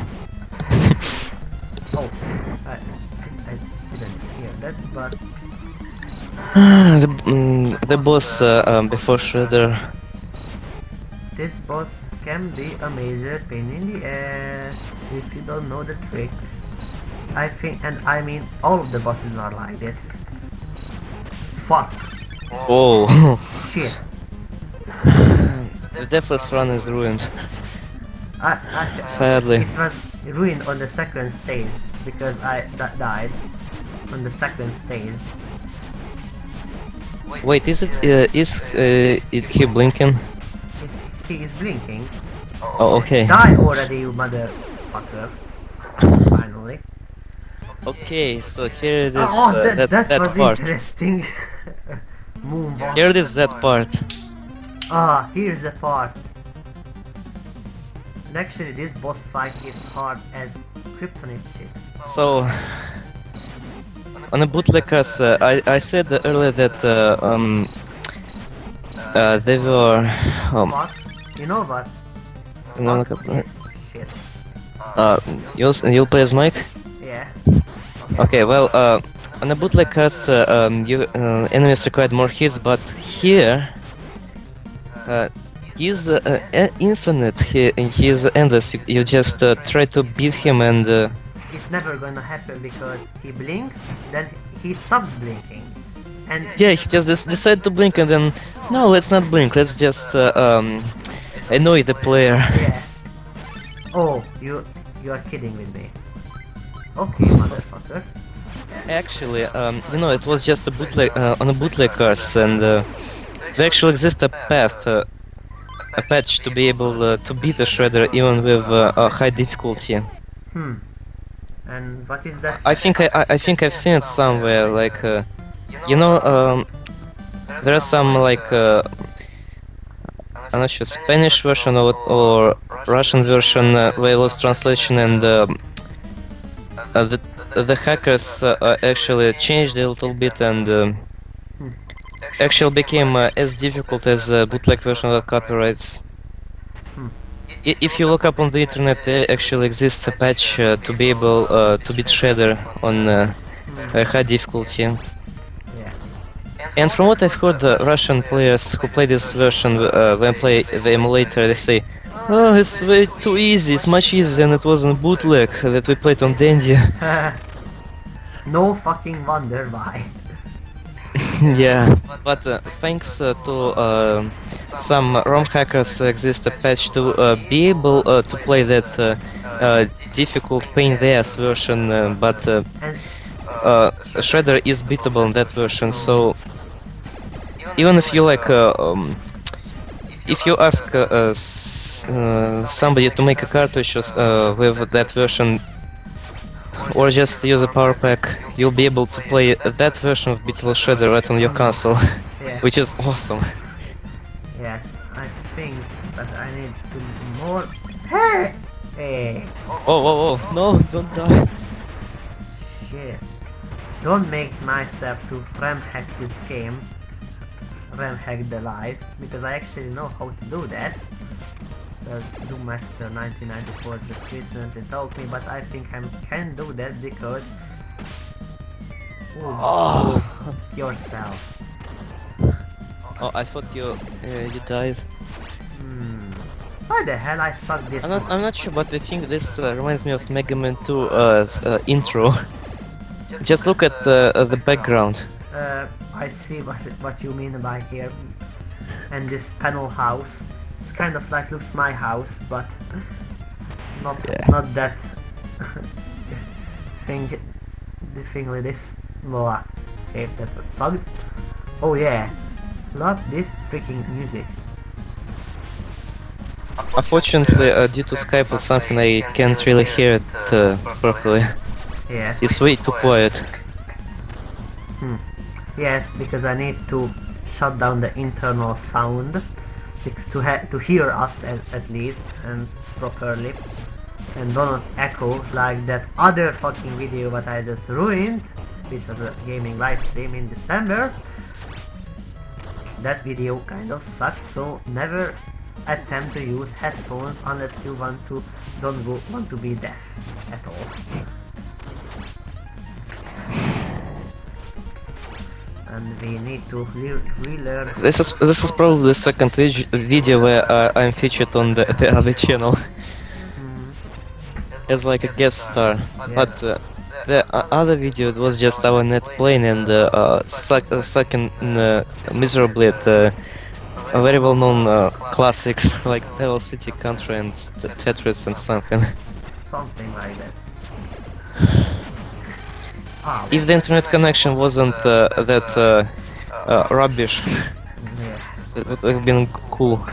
Oh, I didn't hear that, but the boss before Shredder. this boss can be a major pain in the ass if you don't know the trick. I think, and I mean all of the bosses are like this. Fuck. Oh, Shit. the Deathless Run is ruined. It Sadly. was ruined on the second stage because I died on the second stage. Wait, is he blinking? He is blinking. Oh, okay. Die already, you motherfucker. Finally. Okay, so here it is, Oh, that was part. interesting. Moonwalk. Here it is, that part. Ah, here's the part. And actually this boss fight is hard as kryptonite shit. So, on a bootleggers, I said earlier that they were What? You know what? no, Fuck this shit. you'll play as Mike? Yeah. Okay, well, on a bootleggers, enemies required more hits, but here he's infinite. He's endless. You just try to beat him and. It's never gonna happen because he blinks, then he stops blinking. And Yeah, he just decided to blink and then, no, let's not blink, let's just annoy the player. yeah. Oh, you are kidding with me. Okay, motherfucker. Actually, it was just a bootleg on a bootleggers, and there actually exists a path, a patch to be able to beat a shredder even with a high difficulty. Hmm. And what is that? I think I've seen it somewhere. Like, there are some like I'm not sure Spanish version or Russian version where lost translation, and the hackers actually changed a little bit and actually became as difficult as bootleg version without copyrights. If you look up on the internet, there actually exists a patch to be able to beat Shredder on high difficulty. Yeah. And from what I've heard, Russian players who play this version when play the emulator, they say, "Oh, it's way too easy. It's much easier than it was on bootleg that we played on Dandy." No fucking wonder why. Yeah, but thanks to some ROM hackers, exist a patch to be able to play that difficult pain in the ass version, but And Shredder is beatable in that version. So even if you like, if you ask somebody to make a cartridge with that version, or just use a power pack, you'll be able to play that version of beatable Shredder right on your console, yeah. which is awesome. Yes, I think, but I need to more. Hey! Hey! Oh, no, don't die. Shit. Don't make myself to RAM hack this game. RAM hack the lives, because I actually know how to do that. Does Doom Master 1994 just recently told me, but I think I can do that because... Oh, fuck yourself. Oh, I thought you died. Why the hell I suck this much? I'm not sure, but I think this reminds me of Mega Man 2 intro. Just look at the background. I see what you mean by here. And this panel house. It's kind of like looks my house, but not that thing. The thing with this. Well, okay, that sucked. Oh yeah, love this freaking music. Unfortunately, due to Skype or something, I can't really hear it properly. Yes. It's way too quiet. Yes, because I need to shut down the internal sound to hear us at least and properly, and don't echo like that other fucking video that I just ruined, which was a gaming live stream in December. That video kind of sucks, so never attempt to use headphones unless you want to be deaf at all. And we need to relearn. This is probably the second video where I'm featured on the other channel as like a guest star. Yes. But the other video it was just our net playing and sucking miserably at very well-known classics like Devil City, Contra, and Tetris and something. Something like that. If the internet connection wasn't that rubbish, Yeah. it would have been cool.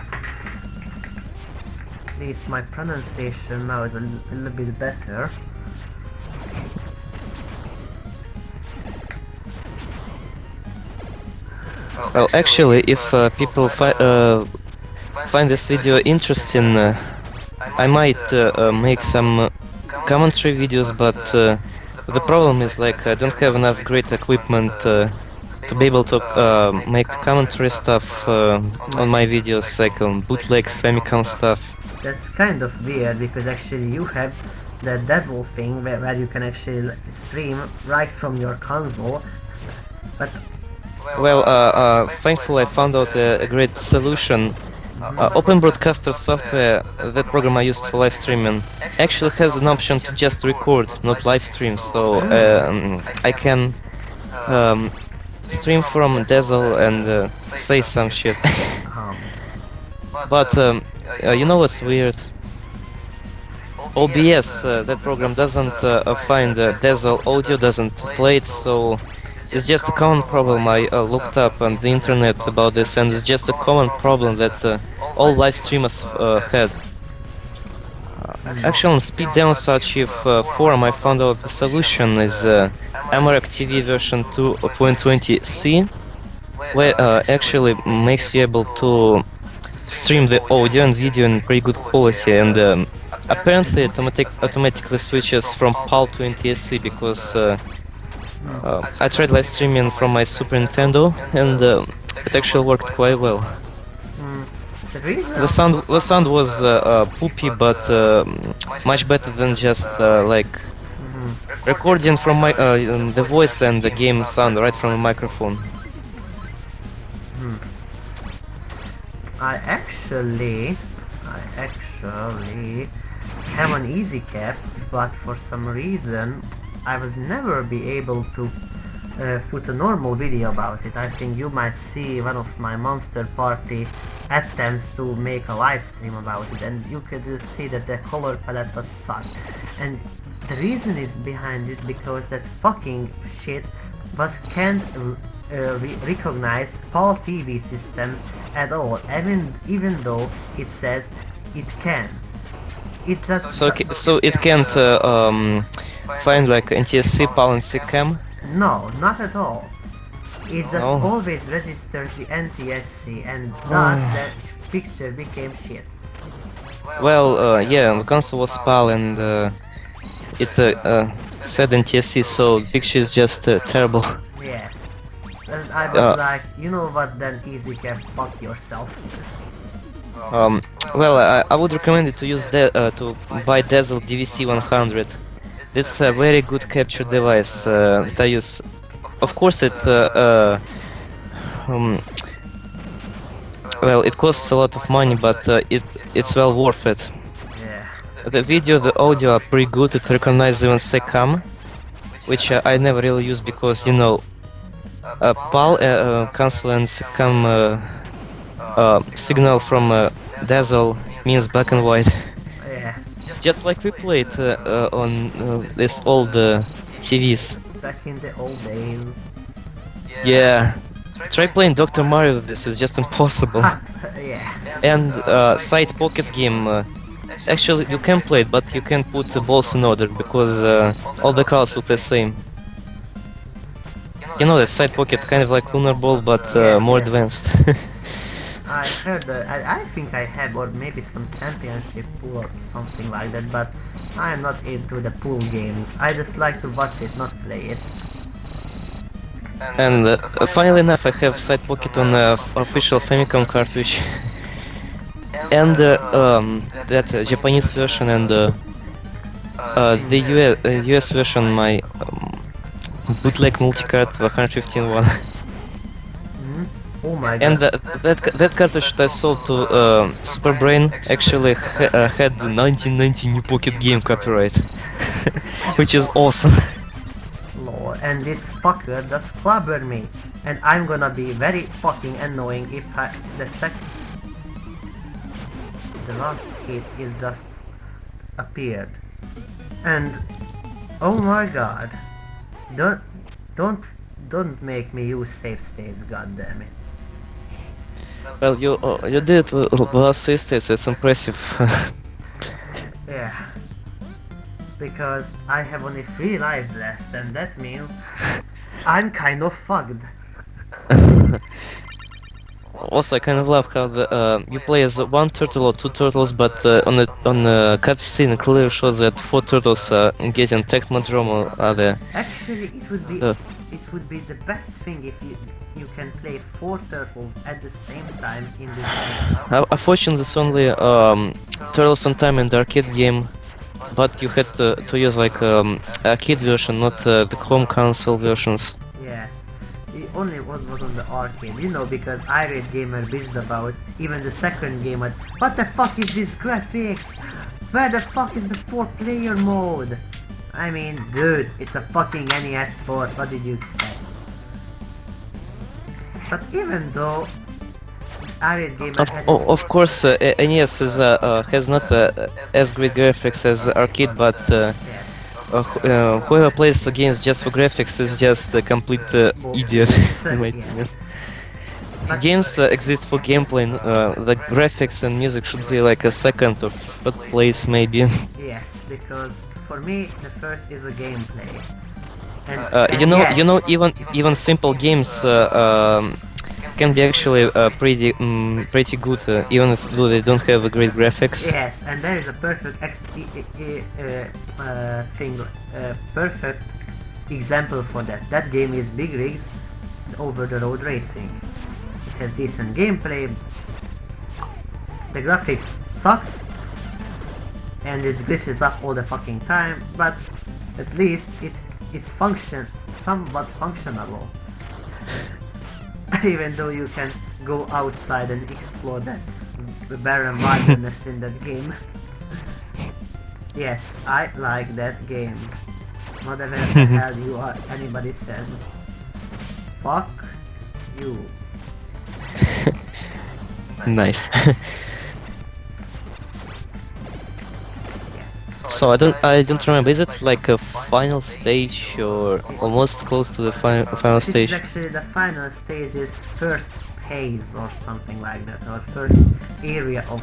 At least my pronunciation now is a little bit better. Well, actually, if people find this video interesting, I might make some commentary videos, but the problem is like I don't have enough great equipment to be able to make commentary stuff on my videos, like bootleg Famicom stuff. That's kind of weird because actually you have the Dazzle thing where you can actually stream right from your console, but Well, thankfully I found out a great solution. Open Broadcaster software, that program I used for live streaming, actually has an option to just record, not live stream, so I can stream from Dazzle and say some shit. But you know what's weird? OBS, that program doesn't find Dazzle audio, doesn't play it, so it's just a common problem. I looked up on the internet about this, and it's just a common problem that all live streamers had. Actually, on Speed Demos Archive forum, I found out the solution is Amarok TV version 2.20c, where actually makes you able to stream the audio and video in pretty good quality, and apparently it automatically switches from PAL to NTSC because I tried live streaming from my Super Nintendo, and it actually worked quite well. The sound was poopy, but much better than just like recording from the voice and the game sound right from a microphone. I actually have an easy cap, but for some reason I was never be able to put a normal video about it. I think you might see one of my Monster Party attempts to make a live stream about it, and you could just see that the color palette was sucked. And the reason is behind it because that fucking shit can't recognize PAL TV systems at all, even though it says it can. It just so it can't find like NTSC, PAL, and CCAM? No, not at all. It just always registers the NTSC, and thus that picture became shit. Well, yeah, the console was PAL and it said NTSC, so the picture is just terrible. Yeah. And I was like, you know what, then easy cap, fuck yourself. Well, I would recommend you to use to buy Dazzle DVC 100. It's a very good capture device that I use. Of course, um, well, it costs a lot of money, but it's well worth it. Yeah. The video, the audio are pretty good. It recognizes even SECAM, which I never really use because, you know, PAL cancel and SECAM signal from Dazzle means black and white. Yeah. Just like we played on this old TVs. Back in the old days. Yeah. Try playing Dr. Mario with this, it's just impossible. Yeah. And side pocket game. Actually, you can play it, but you can put the balls in order because all the cards look the same. You know that side pocket kind of like Lunar Ball, but more advanced. I heard that. I think I have, or maybe some championship pool or something like that, but I am not into the pool games. I just like to watch it, not play it. And funnily enough, I have side pocket on official Famicom cartridge. And that Japanese version and the US version, my bootleg multicard 115.1. Oh my god. And that cartridge that I sold to Super Brain actually had the 1990 New Pocket Game copyright, which is awesome. Lord, and this fucker just clobbered me, and I'm gonna be very fucking annoying if the last hit is just appeared. And oh my god, don't make me use save states, goddammit. Well, you did last states, it's impressive. Yeah. Because I have only 3 lives left, and that means I'm kind of fucked. Also, I kind of love how you play as one turtle or 2 turtles, but on the cutscene it clearly shows that 4 turtles are getting Technodrome or other. Actually, it would be the best thing if you can play 4 turtles at the same time in this game. Unfortunately, it's only Turtles on Time in the arcade game, but you had to use like arcade version, not the home console versions. Yes, it only was on the arcade, you know, because Irate Gamer bitched about even the second game. What the fuck is this graphics? Where the fuck is the 4-player mode? I mean, dude, it's a fucking NES port, what did you expect? But even though Irate Gamer has of course, NES has not as great graphics as arcade, but yes. whoever plays the games just for graphics is just a complete idiot, in my opinion. But Games exist for gameplay, the graphics and music should be like a second or third place, maybe. yes, because for me the first is a gameplay. And you know, even simple games can be actually pretty good, even if they don't have a great graphics. Yes, and there is a perfect perfect example for that. That game is Big Rigs Over the Road Racing. It has decent gameplay. The graphics sucks, and it glitches up all the fucking time. But at least it's somewhat functional. Even though you can go outside and explore that barren wilderness in that game. Yes, I like that game. Whatever the hell you are, anybody says. Fuck you. Nice. Yes. So I don't remember. Is it like a final stage or almost close to the final This is stage? actually the final stage, is first phase or something like that, or first area of.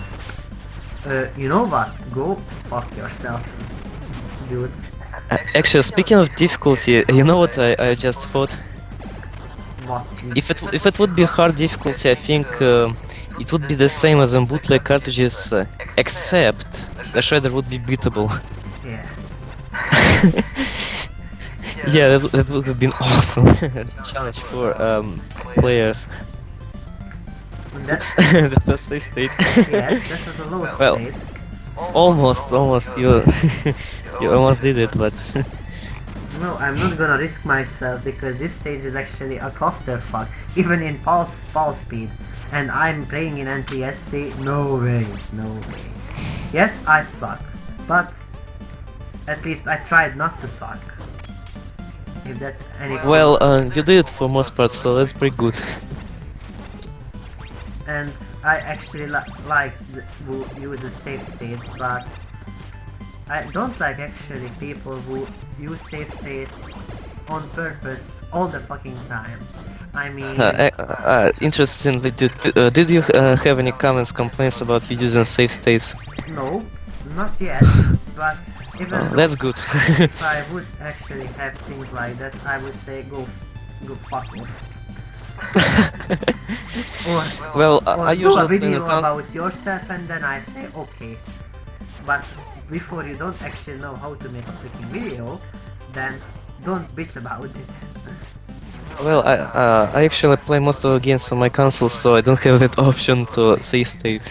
You know what? Go fuck yourself, dudes. Actually, speaking of difficulty, you know what I just thought? What? If it would be hard difficulty, I think it would be the same as on bootleg cartridges, except the shredder would be beatable. Yeah. Yeah, that would have been awesome challenge for players. Oops, the first save state. Yes, that was a load Well, state. almost, you you almost did it, but No, I'm not gonna risk myself because this stage is actually a clusterfuck, even in pulse speed. And I'm playing in NTSC, no way, no way. Yes, I suck, but at least I tried not to suck. If that's any well, you did it for most part, so that's pretty good. And I actually like who uses save states, but I don't like actually people who use save states on purpose all the fucking time. I mean, Interestingly, did you have any comments, complaints about you using save states? no, not yet, but even though That's good. if I would actually have things like that, I would say go fuck off. Well, Or I do a usually play video an account. about yourself and then I say okay. But before you don't actually know how to make a freaking video, then don't bitch about it. Well, I actually play most of the games on my console, so I don't have that option to save state.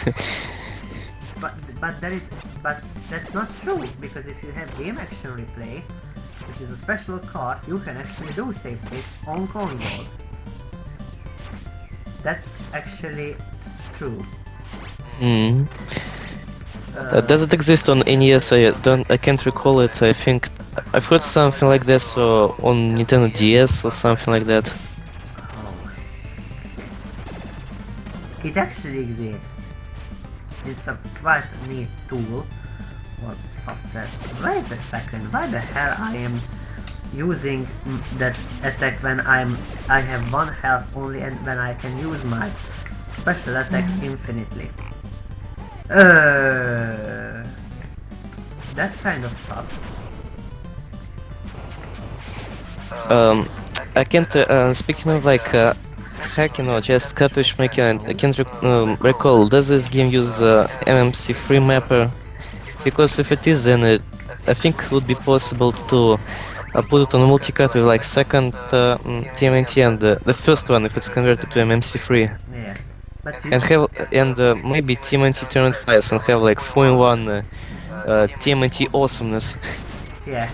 But that's not true, because if you have Game Action Replay, which is a special card, you can actually do save states on consoles. That's actually true. Hmm. Does it exist on NES? I can't recall it. I think I've heard something like that. So on Nintendo DS or something like that. It actually exists. It's a quite neat tool or software. Wait a second, why the hell I am using that attack when I have 1 health only and when I can use my special attacks infinitely? That kind of sucks. I can't. Speaking of like hacking or just cartridge making, I can't recall. Does this game use MMC3 mapper? Because if it is, then I think it would be possible to put it on a multi-card with like second TMNT and the first one if it's converted to MMC3. Yeah. But And have maybe TMNT turned files and have like 4-in-1 TMNT awesomeness. yeah,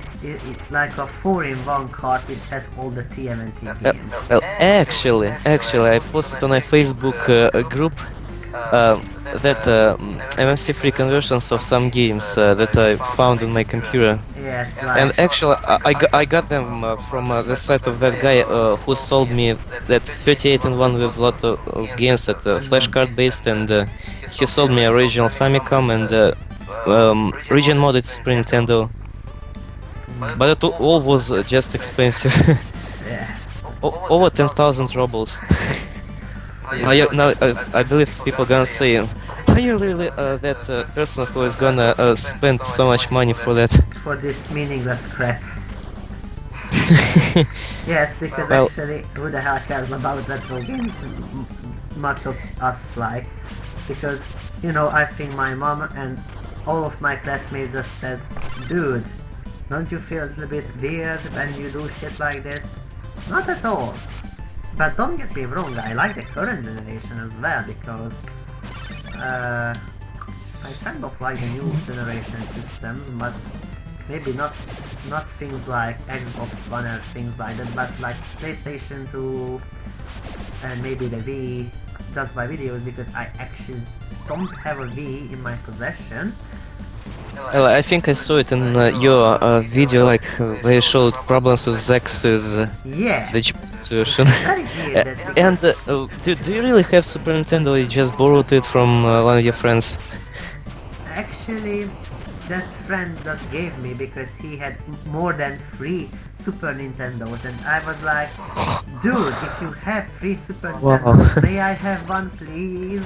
like a 4-in-1 card which has all the TMNT games. Well, actually, I posted on a Facebook group that MMC3 conversions of some games that I found on my computer. Yes, And like actually, I got them from the site of that guy who sold me that 38-in-1 with a lot of games that flashcard based, and he sold me original Famicom and region modded Super Nintendo. But it all was just expensive. yeah. Over 10,000 rubles. I believe people gonna say, are you really that person who is gonna spend so much money for that? For this meaningless crap. Yes, because Well, actually, who the hell cares about retro games? Much of us like. Because, you know, I think my mom and all of my classmates just says, dude, don't you feel a little bit weird when you do shit like this? Not at all. But don't get me wrong, I like the current generation as well, because I kind of like the new generation systems, but maybe not things like Xbox One or things like that, but like PlayStation 2 and maybe the Wii, just by videos, because I actually don't have a Wii in my possession. well, I think I saw it in your video, like where you showed problems with Zex's Yeah, the Japanese version. very weird that because And do you really have Super Nintendo? You just borrowed it from one of your friends? actually that friend just gave me because he had more than 3 Super Nintendos, and I was like, dude, if you have 3 Super Wow. Nintendos, may I have one please?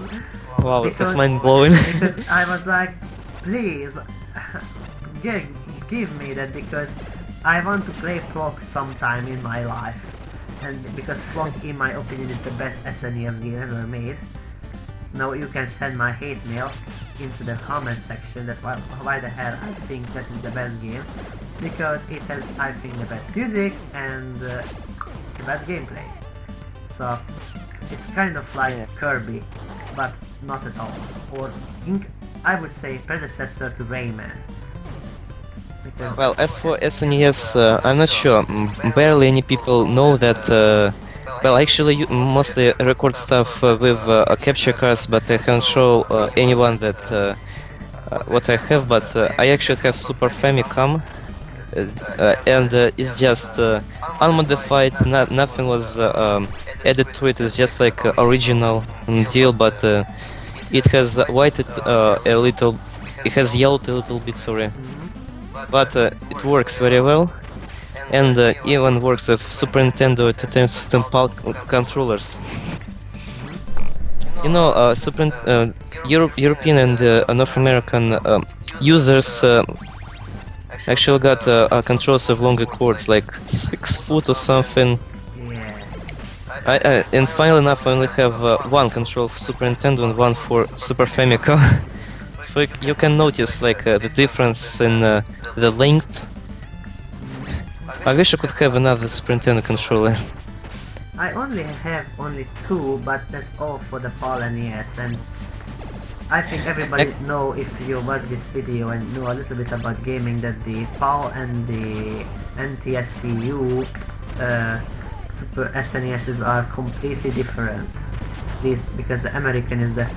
Wow, Because- that's mind blowing. Because I was like, please, give me that, because I want to play Clock sometime in my life. And because Clock, in my opinion, is the best SNES game ever made. Now you can send my hate mail into the comment section that why the hell I think that is the best game. Because it has, I think, the best music and the best gameplay. So it's kind of like Kirby. but not at all. Or I would say predecessor to Rayman. Because Well, as for SNES, I'm not sure. Barely any people know that. Well, actually, you mostly record stuff with capture cards, but I can't show anyone that what I have. But I actually have Super Famicom, and it's just unmodified. Nothing was added to it. It's just like original deal, but it has whited a little. It has yellowed a little bit. Sorry. But it works very well, and even works with Super Nintendo Entertainment System PAL controllers. You know, European and North American users actually got controls with longer cords, like 6 foot or something. yeah. And finally enough, I only have one control for Super Nintendo and one for Super Famicom. So you can notice like the difference in the length. I wish I could have another Super Nintendo controller. I only have two, but that's all for the PAL NES, and I think everybody know, if you watch this video and know a little bit about gaming, that the PAL and the NTSCU Super SNESs are completely different. Because the American is the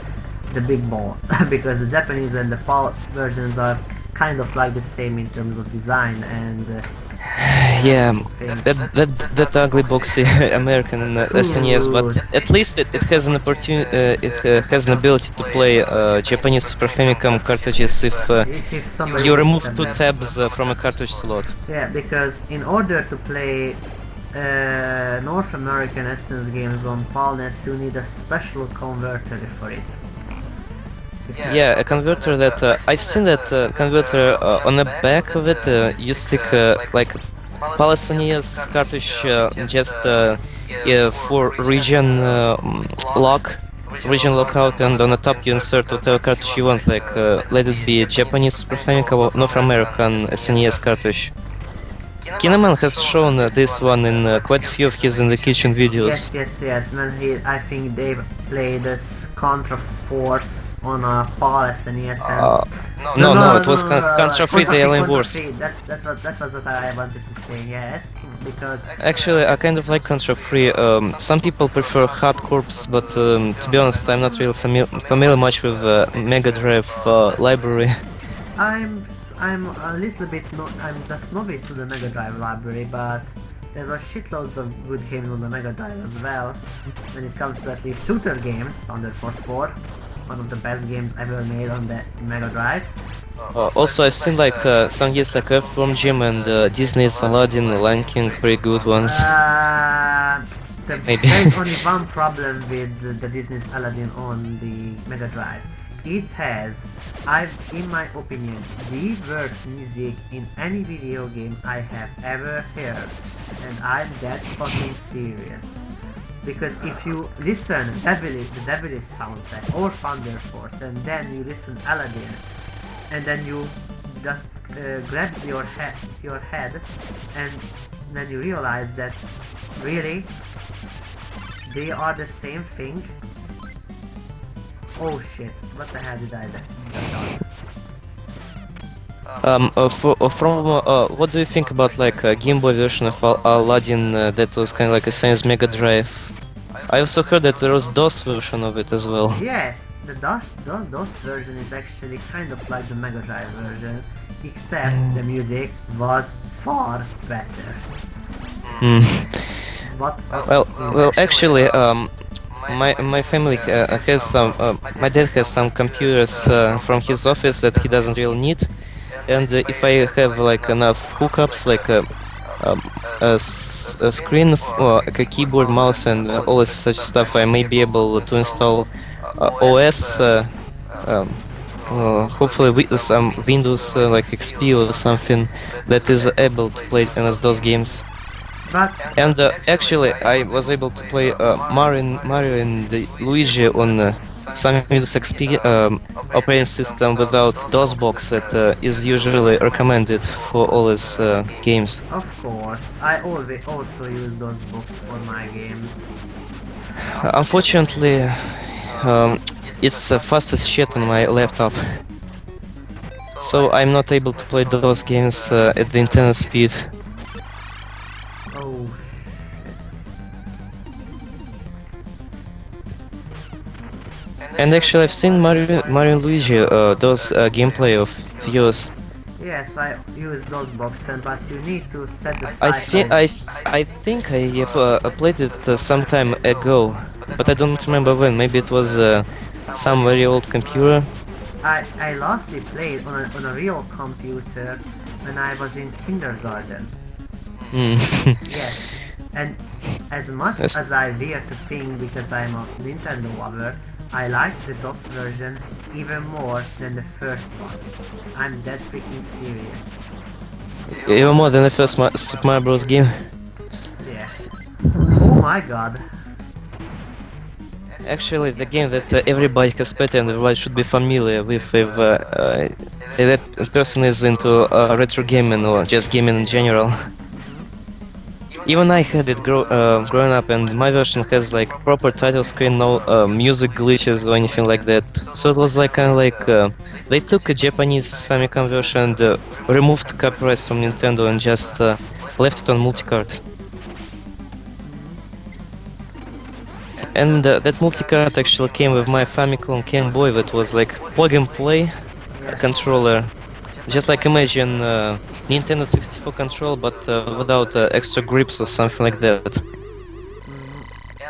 big ball, because the Japanese and the PAL versions are kind of like the same in terms of design and Yeah, that ugly boxy American SNES, but at least it has an opportunity. It has an ability to play Japanese Super Famicom cartridges if somebody you wants remove them 2 then. tabs from a cartridge slot. Yeah, because in order to play North American SNES games on PAL NES, you need a special converter for it. Yeah, a converter that I've seen that converter on the back of it. You stick like PAL SNES cartridge just for region region lockout, and on the top you insert whatever cartridge you want, like let it be Japanese Super Famicom or North American SNES cartridge. Kineman has shown this one in quite a few of his In the Kitchen videos. Yes. When I think they played this Contra Force on a PAL SNES. No, it was Contra 3 The Alien Wars. That was what I wanted to say, yes. Because Actually, I kind of like Contra 3. Some people prefer Hard Corps, but to be honest, I'm not really familiar much with Mega Drive library. I'm a little bit I'm just novice to the Mega Drive library, but there were shitloads of good games on the Mega Drive as well. When it comes to at least shooter games, Thunder Force 4, one of the best games ever made on the Mega Drive. Also, I've seen like some games like Earthworm Jim and Disney's Aladdin, Lion King, very good ones. Maybe. There is only one problem with the Disney's Aladdin on the Mega Drive. It has, in my opinion, the worst music in any video game I have ever heard, and I'm that fucking serious. Because if you listen the Devilish soundtrack or Thunder Force, and then you listen Aladdin, and then you just grabs your head, and then you realize that really they are the same thing. Oh shit, what the hell did I do? What do you think about like a Game Boy version of Aladdin that was kind of like a Science Mega Drive? I also heard that there was DOS version of it as well. Yes, the DOS version is actually kind of like the Mega Drive version, except the music was far better. Well, actually, my family has some. My dad has some computers from his office that he doesn't really need, and if I have like enough hookups, like a screen, like a keyboard, mouse, and all this such stuff, I may be able to install OS. Hopefully with some Windows like XP or something that is able to play MS-DOS games. And actually, I was able to play Mario and Luigi on some Windows XP operating system without DOSBox that is usually recommended for all these games. Of course, I always also use DOSBox for my games. Unfortunately, it's fast as shit on my laptop. So I'm not able to play those games at the internet speed. Oh And actually I've seen Mario and Luigi, those gameplay of videos. yes, I use those boxes, but you need to set the I cycles. think I have played it some time ago, but I don't remember when. Maybe it was some very old computer. I lastly played on a real computer when I was in kindergarten. Hmm. Yes, and as much Yes. as I dare to think because I'm a Nintendo lover, I like the DOS version even more than the first one. I'm that freaking serious. Even more than the first Super Mario Bros. Game. Yeah. Oh my god. Actually, the game that everybody has played and everybody should be familiar with if that person is into retro gaming or just gaming in general. Even I had it growing up, and my version has like proper title screen, no music glitches or anything like that. So it was like kind of like they took a Japanese Famicom version and removed copyrights from Nintendo and just left it on multicard. And that multicard actually came with my Famicom Game Boy that was like plug and play controller. Just like imagine Nintendo 64 control but without extra grips or something like that.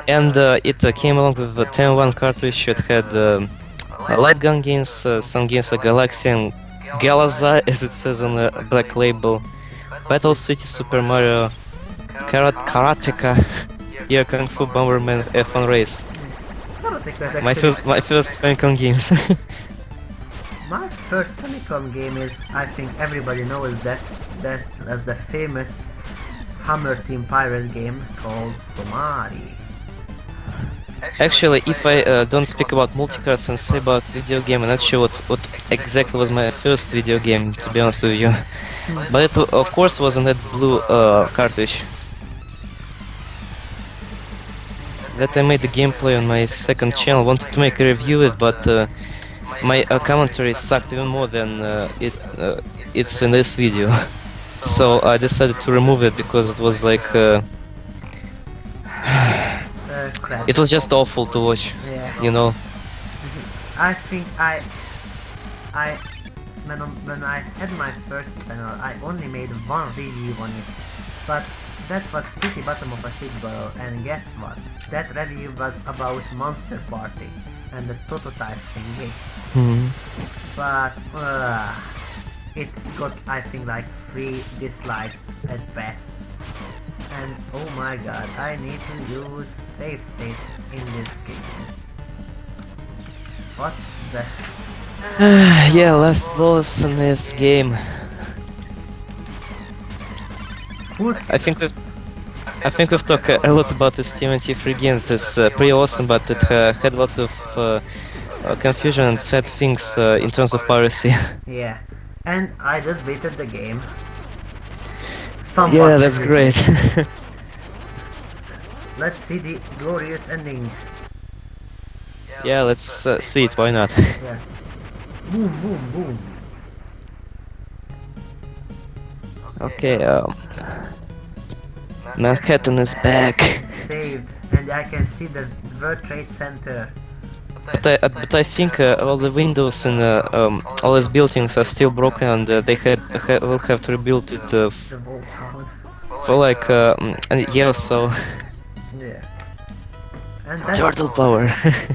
And it came along with the 10-1 cartridge. It had light gun games, some games like Galaxy and Galaza as it says on the black label, Battle City, Super Mario, Karateka, yeah, Kung Fu Bomberman, F1 Race. My first Famicom games. My first Famicom game is, I think everybody knows that as the famous Hammer Team Pirate game called Somari. Actually, if I don't speak about multicards and say about video game, I'm not sure what exactly was my first video game, to be honest with you. But it of course was on that blue cartridge. That I made the gameplay on my second channel, wanted to make a review of it, but my commentary sucked even more than it's in this video. So I decided to remove it because it was like Crap. it was just awful to watch, Yeah. you know. I think when I had my first channel, I only made one review on it, but that was pretty bottom of a shit barrel. And guess what? That review was about Monster Party and the prototype thingy. But it got, I think, like 3 dislikes at best. And oh my god, I need to use save states in this game. What the? Yeah, last boss in this game. Foots. I think we've talked a lot about this TMNT3 game. It's pretty awesome, but it had a lot of confusion and sad things in terms of piracy. Yeah, and I just beated the game. Yeah, that's great. Let's see the glorious ending. Yeah, let's see it. Why not? Yeah. Boom, boom, boom. Okay. Manhattan is back. Saved, and I can see the World Trade Center. But I think all the windows in all these buildings are still broken, and they will have to rebuild it The whole town. for like a year or so. Yeah. And that, Turtle power.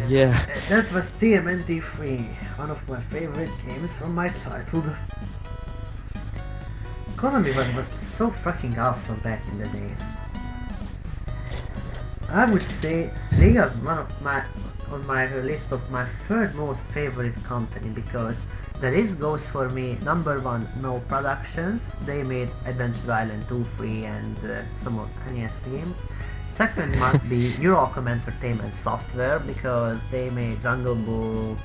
Yeah. that was TMNT3, one of my favorite games from my childhood. Konami was so fucking awesome back in the days. I would say they are one of on my list of my third most favorite company, because the list goes for me: number 1, No Productions. They made Adventure Island 2, 3 and some of NES games. Second must be Eurocom Entertainment Software, because they made Jungle Book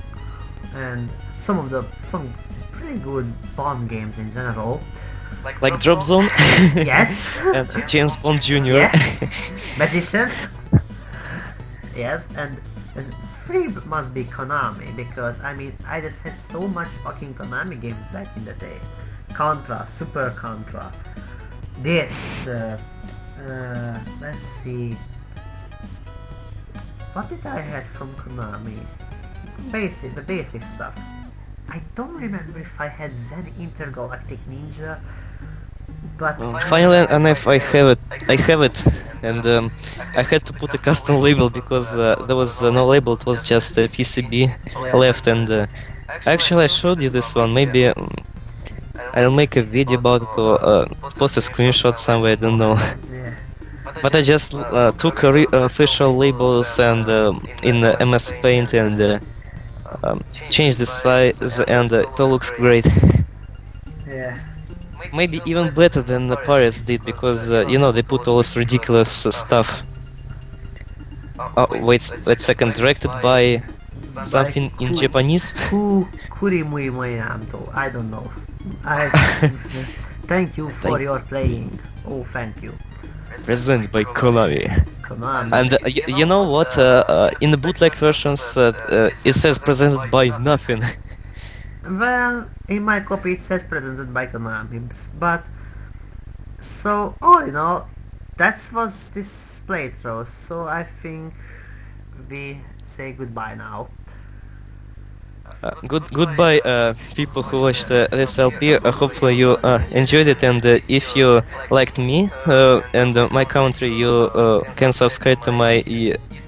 and some pretty good bomb games in general. Like Drop Zone. Yes. And James Bond Jr. Yes. Magician. Yes, and Free must be Konami, because I mean I just had so much fucking Konami games back in the day. Contra, Super Contra. This, let's see. What did I had from Konami? The basic stuff. I don't remember if I had Zen Intergalactic Ninja, but Finally enough, I have it, and I had to put a custom label because there was no label. It was just a PCB left, and actually I showed you this one. Maybe I'll make a video about it or post a screenshot somewhere. I don't know. yeah, But I just took official labels and in MS Paint and changed the size, and it all looks great. yeah, Maybe even better than the Paris did, because you know, they put all this ridiculous stuff. Oh, wait a second, directed by something in Japanese? Kurimui Moyanto. I don't know. I thank you for your playing. Oh, thank you. Presented by Konami. Konami. And you know what? In the bootleg versions, it says presented by nothing. Well, in my copy it says presented by Konami, but so all in all, that was this playthrough. So I think we say goodbye now. Goodbye, people who watched this LP. Hopefully you enjoyed it, and if you liked me and my country, you can subscribe to my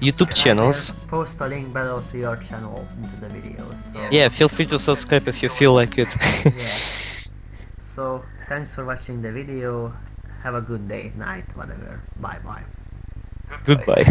YouTube channels. Post a link below to your channel into the video. So Yeah, feel free to subscribe if you feel like it. yeah. So thanks for watching the video. Have a good day, night, whatever. Bye bye. Goodbye.